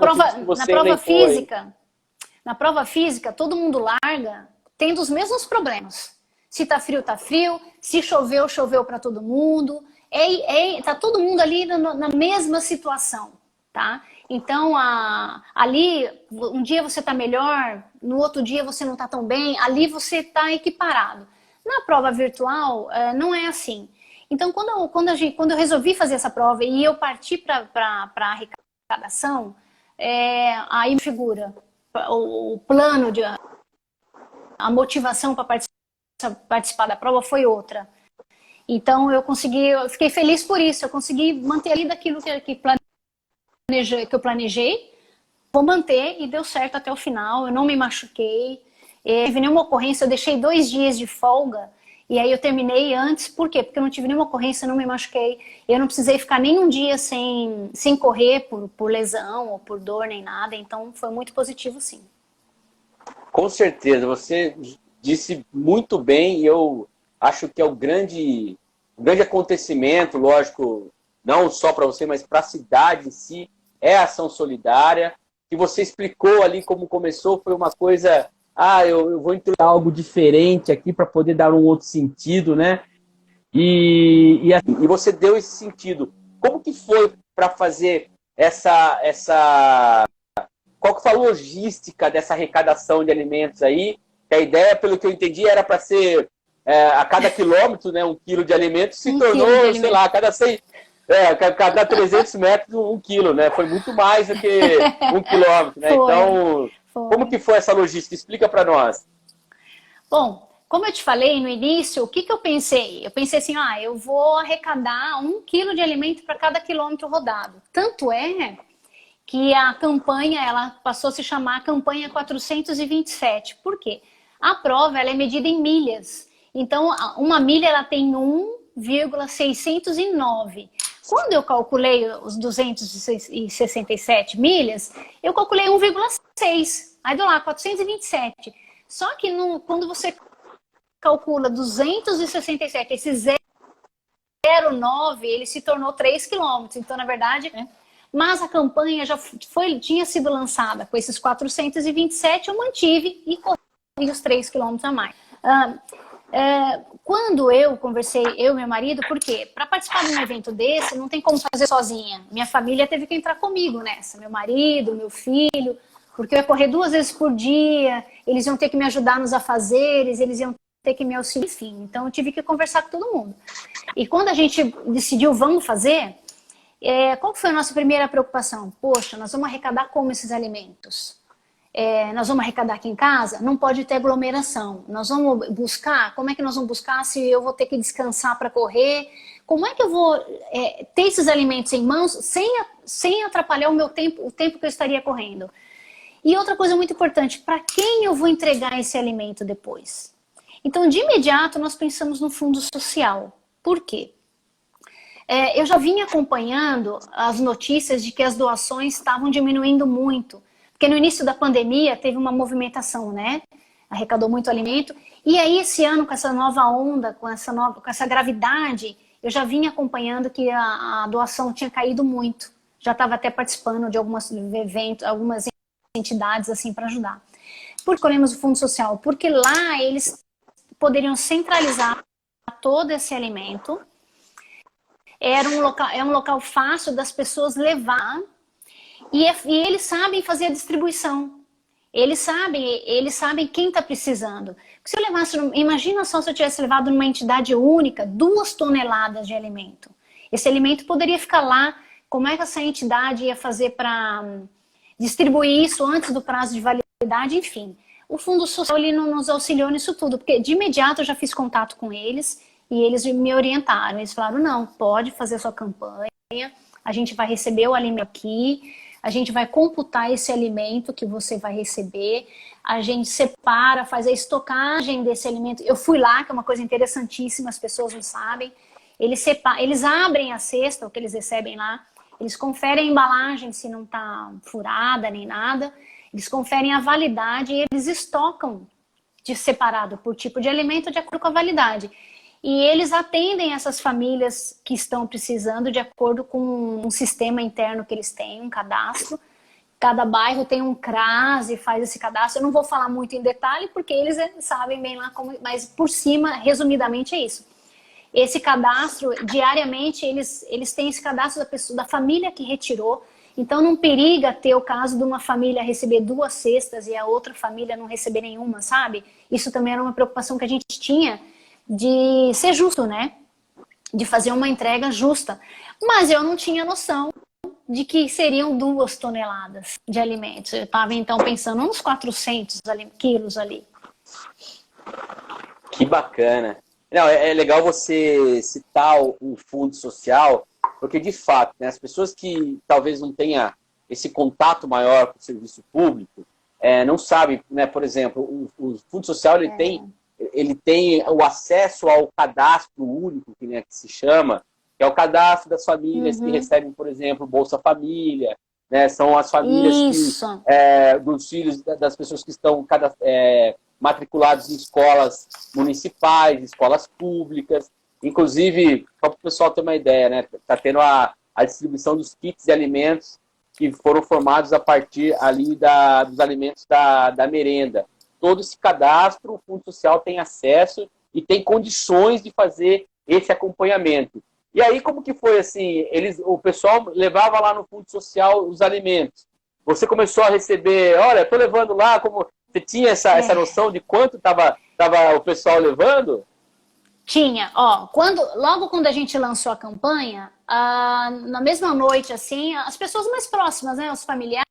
Speaker 2: prova física, todo mundo larga tendo os mesmos problemas. Se tá frio, se choveu, choveu para todo mundo. Tá todo mundo ali na mesma situação, tá? Então, ali, um dia você tá melhor, no outro dia você não tá tão bem, ali você tá equiparado. Na prova virtual, não é assim. Então, quando eu resolvi fazer essa prova e eu parti para a arrecadação, aí me figura o plano, a motivação para participar da prova foi outra. Então, eu fiquei feliz por isso, eu consegui manter ali daquilo que eu planejei, vou manter e deu certo até o final, eu não me machuquei, não tive nenhuma ocorrência, eu deixei 2 dias de folga e aí eu terminei antes, por quê? Porque eu não tive nenhuma ocorrência, não me machuquei, eu não precisei ficar nem um dia sem correr por lesão ou por dor nem nada, então foi muito positivo sim.
Speaker 1: Com certeza, você disse muito bem e eu acho que é o grande acontecimento, lógico, não só para você, mas para a cidade em si, é a ação solidária, que você explicou ali como começou, foi uma coisa, eu vou introduzir algo diferente aqui para poder dar um outro sentido, né? E você deu esse sentido. Como que foi para fazer qual que foi a logística dessa arrecadação de alimentos aí? Que a ideia, pelo que eu entendi, era para ser a cada quilômetro, né, 1 quilo de alimento, se tornou, sei lá, cada 300 metros 1 quilo, né? Foi muito mais do que 1 quilômetro, né? Então, como que foi essa logística? Explica para nós.
Speaker 2: Bom, como eu te falei no início, o que eu pensei? Eu pensei assim, eu vou arrecadar 1 quilo de alimento para cada quilômetro rodado. Tanto é que a campanha, ela passou a se chamar Campanha 427. Por quê? A prova, ela é medida em milhas. Então, uma milha, ela tem 1 1,609. Quando eu calculei os 267 milhas, eu calculei 1,6. Aí deu lá, 427. Só que quando você calcula 267, esse 0,9, ele se tornou 3 quilômetros. Então, na verdade, mas a campanha já tinha sido lançada com esses 427, eu mantive e corri os 3 quilômetros a mais. Quando eu conversei, eu e meu marido, por quê? Para participar de um evento desse, não tem como fazer sozinha. Minha família teve que entrar comigo nessa. Meu marido, meu filho, porque eu ia correr 2 vezes por dia, eles iam ter que me ajudar nos afazeres, eles iam ter que me auxiliar, enfim. Então eu tive que conversar com todo mundo. E quando a gente decidiu, vamos fazer, qual foi a nossa primeira preocupação? Poxa, nós vamos arrecadar como esses alimentos? Nós vamos arrecadar aqui em casa? Não pode ter aglomeração. Nós vamos buscar? Como é que nós vamos buscar se eu vou ter que descansar para correr? Como é que eu vou ter esses alimentos em mãos sem atrapalhar o tempo que eu estaria correndo? E outra coisa muito importante, para quem eu vou entregar esse alimento depois? Então, de imediato, nós pensamos no fundo social. Por quê? Eu já vinha acompanhando as notícias de que as doações estavam diminuindo muito. Porque no início da pandemia teve uma movimentação, né? Arrecadou muito alimento. E aí, esse ano, com essa nova onda, com essa gravidade, eu já vinha acompanhando que a doação tinha caído muito. Já estava até participando de alguns eventos, algumas entidades assim para ajudar. Por que escolhemos o Fundo Social? Porque lá eles poderiam centralizar todo esse alimento. É um local fácil das pessoas levar. E eles sabem fazer a distribuição. Eles sabem quem está precisando. Se eu levasse, imagina só se eu tivesse levado numa entidade única 2 toneladas de alimento. Esse alimento poderia ficar lá. Como é que essa entidade ia fazer para distribuir isso antes do prazo de validade? Enfim, o Fundo Social ele não nos auxiliou nisso tudo, porque de imediato eu já fiz contato com eles e eles me orientaram. Eles falaram, não, pode fazer a sua campanha, a gente vai receber o alimento aqui, a gente vai computar esse alimento que você vai receber, a gente separa, faz a estocagem desse alimento. Eu fui lá, que é uma coisa interessantíssima, as pessoas não sabem. Eles abrem a cesta, o que eles recebem lá, eles conferem a embalagem se não está furada nem nada, eles conferem a validade e eles estocam separado por tipo de alimento de acordo com a validade. E eles atendem essas famílias que estão precisando de acordo com um sistema interno que eles têm, um cadastro. Cada bairro tem um CRAS e faz esse cadastro. Eu não vou falar muito em detalhe porque eles sabem bem lá como, mas por cima, resumidamente, é isso. Esse cadastro, diariamente, eles têm esse cadastro da família que retirou. Então não periga ter o caso de uma família receber 2 cestas e a outra família não receber nenhuma, sabe? Isso também era uma preocupação que a gente tinha de ser justo, né? De fazer uma entrega justa. Mas eu não tinha noção de que seriam 2 toneladas de alimentos. Eu estava então pensando uns 400 quilos ali.
Speaker 1: Que bacana. Não, é legal você citar o Fundo Social, porque de fato, né, as pessoas que talvez não tenham esse contato maior com o serviço público, não sabem, né, por exemplo, o Fundo Social ele tem o acesso ao cadastro único, que se chama, que é o cadastro das famílias que recebem, por exemplo, Bolsa Família, né? São as famílias dos filhos das pessoas que estão matriculados em escolas municipais, escolas públicas. Inclusive, só para o pessoal ter uma ideia, né? Está tendo a distribuição dos kits de alimentos que foram formados a partir ali dos alimentos da merenda. Todo esse cadastro, o Fundo Social tem acesso e tem condições de fazer esse acompanhamento. E aí, como que foi assim? O pessoal levava lá no Fundo Social os alimentos. Você começou a receber, olha, estou levando lá, como você tinha essa noção de quanto estava o pessoal levando?
Speaker 2: Tinha, logo quando a gente lançou a campanha, na mesma noite, assim, as pessoas mais próximas, né, os familiares,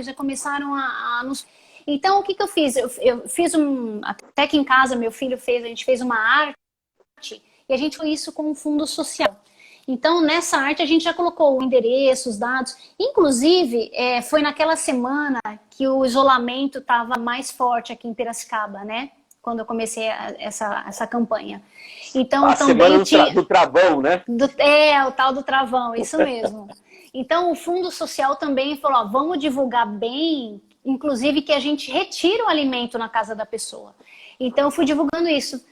Speaker 2: já começaram a nos... Então, o que eu fiz? Eu fiz até que em casa meu filho fez, a gente fez uma arte e a gente fez isso com o Fundo Social. Então, nessa arte a gente já colocou o endereço, os dados. Inclusive, foi naquela semana que o isolamento estava mais forte aqui em Piracicaba, né? quando eu comecei essa campanha. Então,
Speaker 1: a
Speaker 2: também
Speaker 1: semana do travão, né?
Speaker 2: O tal do travão, isso mesmo. Então, o Fundo Social também falou, ó, vamos divulgar bem, inclusive que a gente retira o alimento na casa da pessoa. Então, eu fui divulgando isso.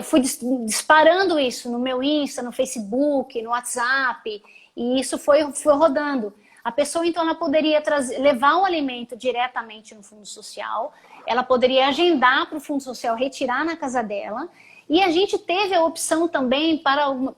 Speaker 2: Fui disparando isso no meu Insta, no Facebook, no WhatsApp, e isso foi rodando. A pessoa, então, ela poderia levar o alimento diretamente no Fundo Social, ela poderia agendar para o Fundo Social retirar na casa dela, e a gente teve a opção também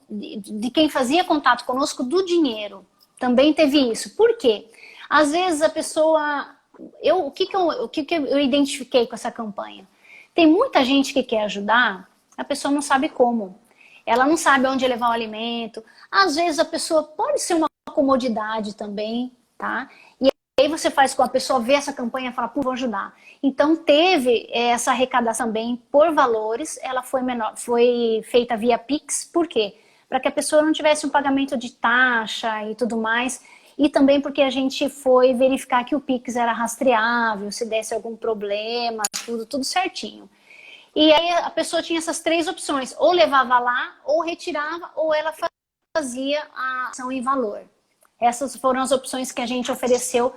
Speaker 2: de quem fazia contato conosco do dinheiro. Também teve isso. Por quê? Às vezes a pessoa... O que eu identifiquei com essa campanha? Tem muita gente que quer ajudar, a pessoa não sabe como. Ela não sabe onde levar o alimento. Às vezes a pessoa pode ser uma comodidade também, tá? E aí você faz com a pessoa ver essa campanha e fala, pô, vou ajudar. Então teve essa arrecadação também por valores, ela foi feita via Pix, por quê? Para que a pessoa não tivesse um pagamento de taxa e tudo mais. E também porque a gente foi verificar que o Pix era rastreável, se desse algum problema, tudo certinho. E aí a pessoa tinha essas 3 opções, ou levava lá, ou retirava, ou ela fazia a ação em valor. Essas foram as opções que a gente ofereceu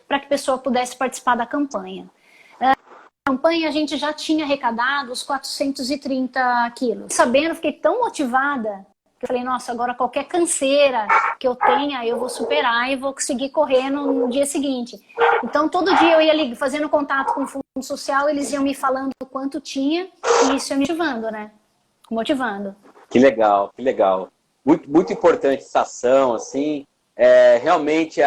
Speaker 2: para que a pessoa pudesse participar da campanha. Na campanha a gente já tinha arrecadado os 430 quilos. Sabendo, fiquei tão motivada que eu falei, nossa, agora qualquer canseira que eu tenha, eu vou superar e vou conseguir correr no dia seguinte. Então, todo dia eu ia fazendo contato com o Fundo Social, eles iam me falando o quanto tinha, e isso ia me motivando, né? Motivando.
Speaker 1: Que legal, que legal. Muito, muito importante essa ação, assim. Realmente,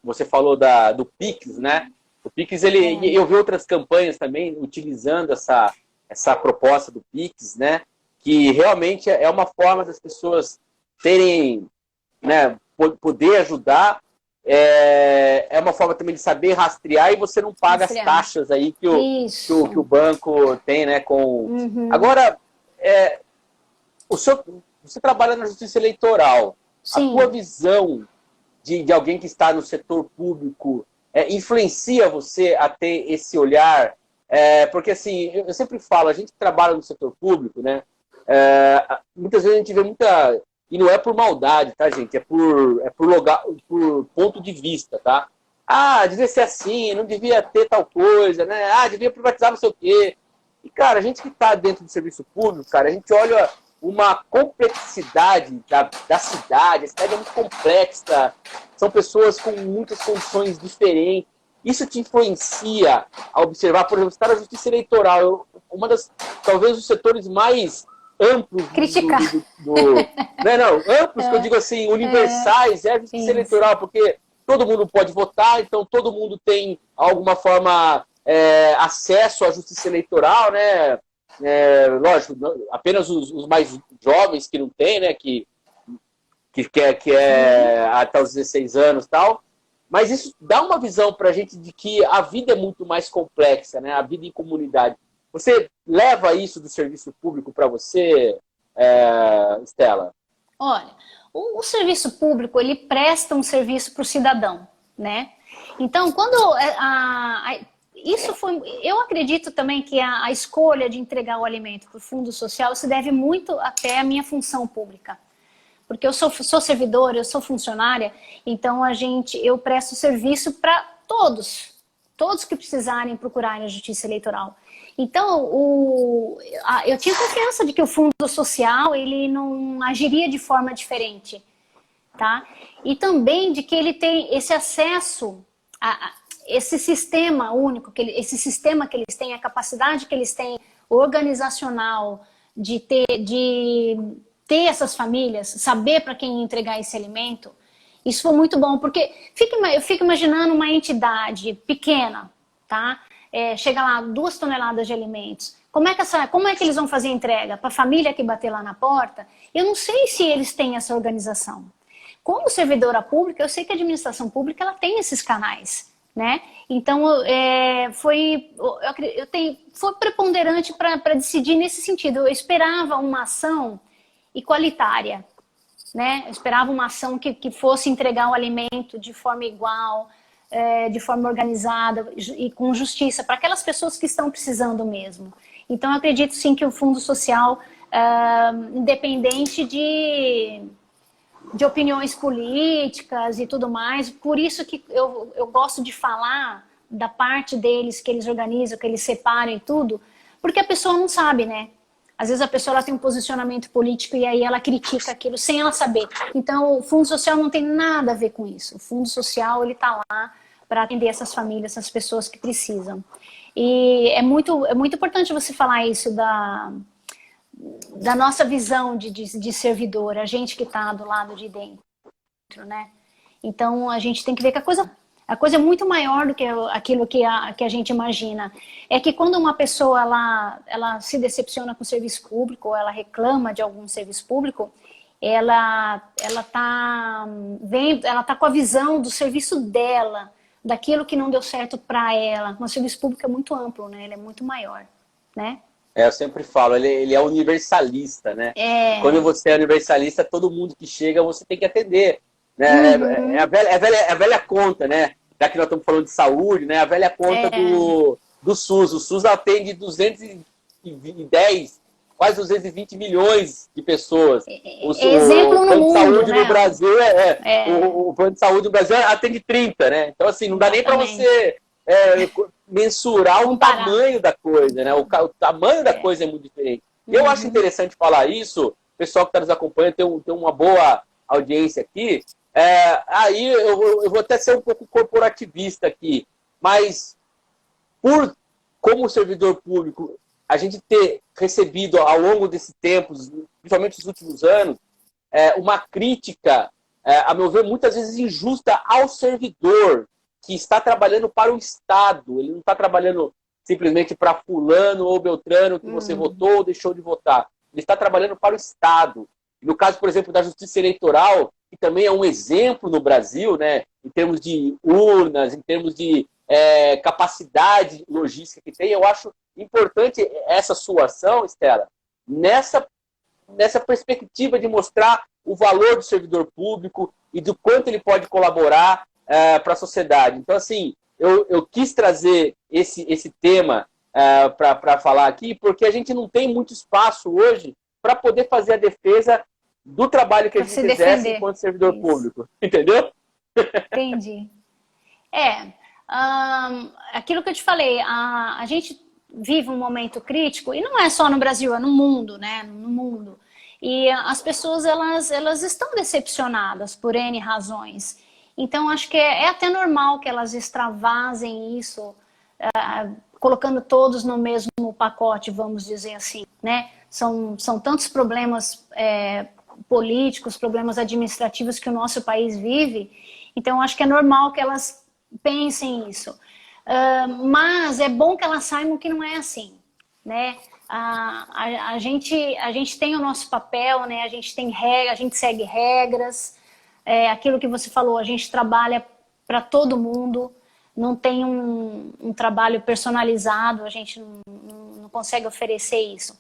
Speaker 1: você falou do Pix, né? O Pix, eu vi outras campanhas também utilizando essa proposta do Pix, né? Que realmente é uma forma das pessoas terem, né, poder ajudar, é uma forma também de saber rastrear e você não paga as taxas aí que o banco tem, né? Agora, você trabalha na justiça eleitoral. Sim. A tua visão de alguém que está no setor público influencia você a ter esse olhar? Porque, assim, eu sempre falo, a gente que trabalha no setor público, né? Muitas vezes a gente vê muita... E não é por maldade, tá, gente? É por ponto de vista, tá? Ah, devia ser assim, não devia ter tal coisa, né? Ah, devia privatizar não sei o quê. E, cara, a gente que está dentro do serviço público, cara, a gente olha uma complexidade da cidade. A cidade é muito complexa, são pessoas com muitas condições diferentes. Isso te influencia a observar, por exemplo, estar na justiça eleitoral, talvez os setores mais amplos
Speaker 2: criticar.
Speaker 1: Amplos, que eu digo assim, universais, é a justiça eleitoral, porque todo mundo pode votar, então todo mundo tem, de alguma forma, acesso à justiça eleitoral, né? Lógico, apenas os mais jovens que não têm, né? Que é até os 16 anos e tal. Mas isso dá uma visão para a gente de que a vida é muito mais complexa, né? A vida em comunidade. Você leva isso do serviço público para você, Stella?
Speaker 2: Olha, o serviço público, ele presta um serviço para o cidadão, né? Então, quando isso foi... Eu acredito também que a escolha de entregar o alimento para o Fundo Social se deve muito até à minha função pública. Porque eu sou servidora, eu sou funcionária, então eu presto serviço para todos que precisarem procurar a Justiça Eleitoral. Então, eu tinha confiança de que o Fundo Social, ele não agiria de forma diferente, tá? E também de que ele tem esse acesso a esse sistema único, esse sistema que eles têm, a capacidade que eles têm organizacional de ter essas famílias, saber para quem entregar esse alimento. Isso foi muito bom, porque eu fico imaginando uma entidade pequena, tá? Chega lá 2 toneladas de alimentos. Como é que eles vão fazer a entrega? Para a família que bater lá na porta? Eu não sei se eles têm essa organização. Como servidora pública, eu sei que a administração pública ela tem esses canais, né? Então, foi preponderante para decidir nesse sentido. Eu esperava uma ação igualitária, né? Eu esperava uma ação que fosse entregar o alimento de forma igual, de forma organizada e com justiça para aquelas pessoas que estão precisando mesmo. Então, eu acredito sim que o Fundo Social, independente de opiniões políticas e tudo mais, por isso que eu gosto de falar da parte deles, que eles organizam, que eles separam e tudo, porque a pessoa não sabe, né? Às vezes a pessoa ela tem um posicionamento político e aí ela critica aquilo sem ela saber. Então, o Fundo Social não tem nada a ver com isso. O Fundo Social, ele está lá para atender essas famílias, essas pessoas que precisam. E é muito importante você falar isso da nossa visão de servidor, a gente que está do lado de dentro, né? Então, a gente tem que ver que a coisa é muito maior do que aquilo que a gente imagina. É que quando uma pessoa ela se decepciona com o serviço público, ou ela reclama de algum serviço público, ela tá com a visão do serviço dela, daquilo que não deu certo para ela. Mas o serviço público é muito amplo, né? Ele é muito maior, né?
Speaker 1: Eu sempre falo, ele é universalista, né? Quando você é universalista, todo mundo que chega você tem que atender. Né?
Speaker 2: Uhum.
Speaker 1: É a velha conta, né? Já que nós estamos falando de saúde, né? A velha conta do SUS. O SUS atende 210, quase 220 milhões de pessoas.
Speaker 2: Exemplo no mundo,
Speaker 1: saúde
Speaker 2: né?
Speaker 1: no Brasil o plano de saúde no Brasil atende 30, né? Então, assim, não dá nem para você mensurar o tamanho da coisa, né? O tamanho da coisa é muito diferente. E eu acho interessante falar isso, o pessoal que está nos acompanhando tem uma boa audiência aqui. Aí eu vou até ser um pouco corporativista aqui, mas como servidor público, a gente ter recebido ao longo desse tempo, principalmente nos últimos anos, uma crítica, a meu ver, muitas vezes injusta ao servidor que está trabalhando para o Estado. Ele não está trabalhando simplesmente para fulano ou beltrano que você votou ou deixou de votar. Ele está trabalhando para o Estado. No caso, por exemplo, da Justiça Eleitoral, que também é um exemplo no Brasil, né, em termos de urnas, em termos de capacidade logística que tem, eu acho importante essa sua ação, Estela, nessa perspectiva de mostrar o valor do servidor público e do quanto ele pode colaborar para a sociedade. Então, assim, eu quis trazer esse tema para falar aqui, porque a gente não tem muito espaço hoje para poder fazer a defesa do trabalho que a gente exerce enquanto servidor público. Entendeu?
Speaker 2: Entendi. Aquilo que eu te falei, a gente vive um momento crítico, e não é só no Brasil, é no mundo, né? No mundo. E as pessoas, elas estão decepcionadas por N razões. Então, acho que é até normal que elas extravasem isso, colocando todos no mesmo pacote, vamos dizer assim, né? São tantos problemas políticos, problemas administrativos que o nosso país vive, então acho que é normal que elas pensem isso. Mas é bom que elas saibam que não é assim, né? A gente tem o nosso papel, né? A gente tem regra, a gente segue regras, aquilo que você falou, a gente trabalha para todo mundo, não tem um trabalho personalizado, a gente não consegue oferecer isso.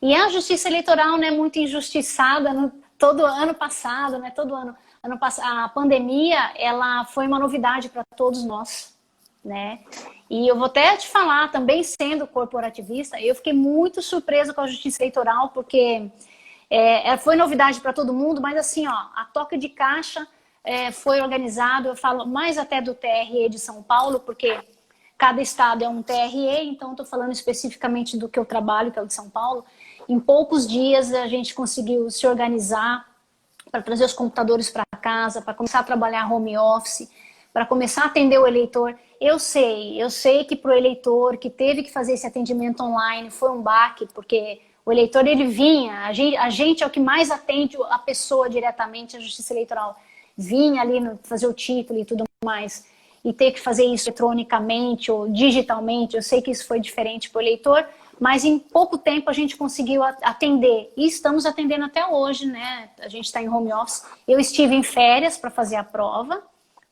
Speaker 2: E a justiça eleitoral, né, muito injustiçada todo ano passado, né, todo ano a pandemia, ela foi uma novidade para todos nós, né? E eu vou até te falar, também sendo corporativista, eu fiquei muito surpresa com a justiça eleitoral, porque foi novidade para todo mundo, mas assim, ó, a toca de caixa foi organizado, eu falo mais até do TRE de São Paulo, porque cada estado é um TRE, então estou falando especificamente do que eu trabalho, que é o de São Paulo. Em poucos dias a gente conseguiu se organizar para trazer os computadores para casa, para começar a trabalhar home office, para começar a atender o eleitor. Eu sei que para o eleitor que teve que fazer esse atendimento online foi um baque, porque o eleitor ele vinha, a gente é o que mais atende a pessoa diretamente, a justiça eleitoral. Vinha ali fazer o título e tudo mais, e ter que fazer isso eletronicamente ou digitalmente, eu sei que isso foi diferente para o eleitor, mas em pouco tempo a gente conseguiu atender, e estamos atendendo até hoje, né? A gente está em home office. Eu estive em férias para fazer a prova,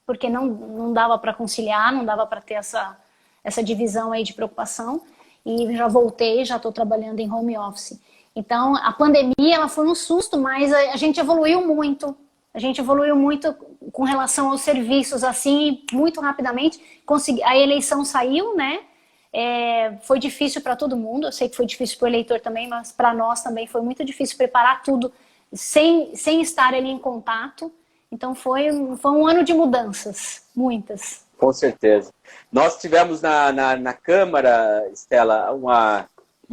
Speaker 2: porque não dava para conciliar, não dava para ter essa divisão aí de preocupação, e já voltei, já estou trabalhando em home office. Então, a pandemia ela foi um susto, mas a gente evoluiu muito, A gente evoluiu muito com relação aos serviços, assim, muito rapidamente. A eleição saiu, né? Foi difícil para todo mundo, eu sei que foi difícil para o eleitor também, mas para nós também foi muito difícil preparar tudo sem estar ali em contato. Então foi um ano de mudanças, muitas.
Speaker 1: Com certeza. Nós tivemos na Câmara, Estela, uma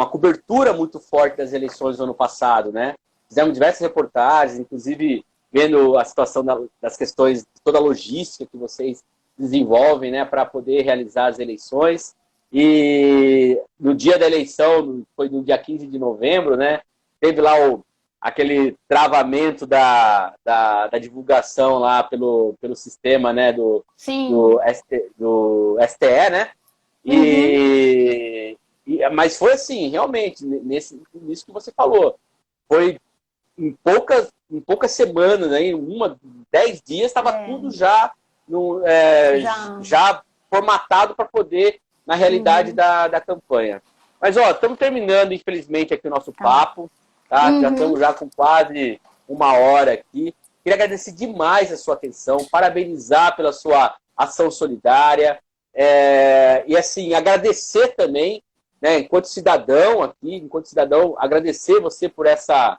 Speaker 1: cobertura muito forte das eleições do ano passado, né? Fizemos diversas reportagens, inclusive vendo a situação das questões, toda a logística que vocês desenvolvem, né, para poder realizar as eleições. E no dia da eleição, foi no dia 15 de novembro, né, teve lá aquele travamento da divulgação lá pelo sistema, né, do STE, né? Mas foi assim, realmente, nisso que você falou, foi em poucas semanas, né, em 10 dias, estava tudo já formatado para poder, na realidade, da campanha. Mas, ó, estamos terminando, infelizmente, aqui o nosso papo, tá? Já estamos já com quase 1 hora aqui. Queria agradecer demais a sua atenção, parabenizar pela sua ação solidária, e, assim, agradecer também, né, enquanto cidadão, agradecer você por essa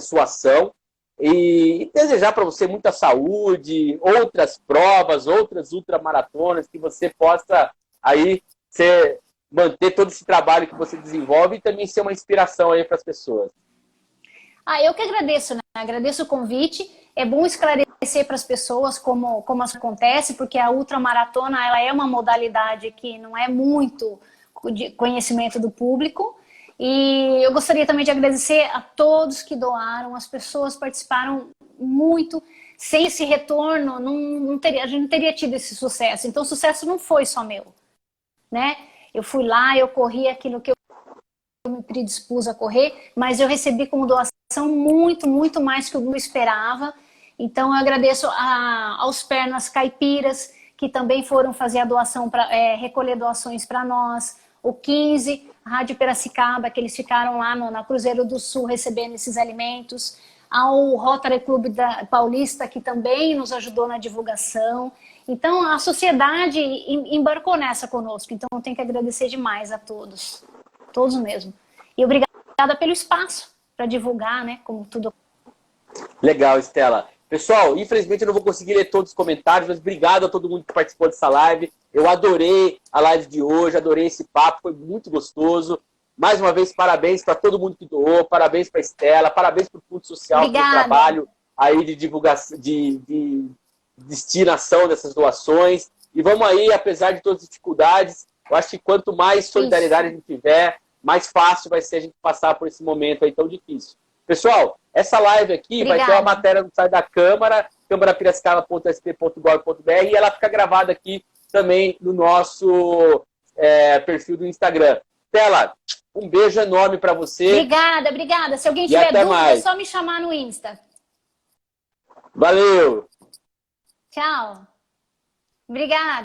Speaker 1: sua ação e desejar para você muita saúde, outras provas, outras ultramaratonas, que você possa aí manter todo esse trabalho que você desenvolve e também ser uma inspiração aí para as pessoas.
Speaker 2: Eu que agradeço, né? Agradeço o convite. É bom esclarecer para as pessoas como isso acontece, porque a ultramaratona ela é uma modalidade que não é muito de conhecimento do público. E eu gostaria também de agradecer a todos que doaram, as pessoas participaram muito. Sem esse retorno, a gente não teria tido esse sucesso. Então, o sucesso não foi só meu, né? Eu fui lá, eu corri aquilo que eu me predispus a correr, mas eu recebi como doação muito, muito mais que eu não esperava. Então, eu agradeço aos Pernas Caipiras, que também foram fazer a doação, recolher doações para nós. O 15, a Rádio Piracicaba, que eles ficaram lá na Cruzeiro do Sul recebendo esses alimentos. Ao Rotary Clube Paulista, que também nos ajudou na divulgação. Então, a sociedade embarcou nessa conosco. Então, eu tenho que agradecer demais a todos. Todos mesmo. E obrigada pelo espaço para divulgar, né, como tudo.
Speaker 1: Legal, Estela. Pessoal, infelizmente eu não vou conseguir ler todos os comentários, mas obrigado a todo mundo que participou dessa live. Eu adorei a live de hoje, adorei esse papo, foi muito gostoso. Mais uma vez, parabéns para todo mundo que doou, parabéns para a Estela, parabéns para o Fundo Social pelo trabalho aí de divulgação, de destinação dessas doações. E vamos aí, apesar de todas as dificuldades, eu acho que quanto mais solidariedade a gente tiver, mais fácil vai ser a gente passar por esse momento aí tão difícil. Pessoal, essa live aqui vai ter uma matéria no site da Câmara, câmarapiracicaba.sp.gov.br, e ela fica gravada aqui também no nosso perfil do Instagram. Estela, um beijo enorme para você.
Speaker 2: Obrigada. Se alguém tiver dúvida, é só me chamar no Insta.
Speaker 1: Valeu.
Speaker 2: Tchau. Obrigada.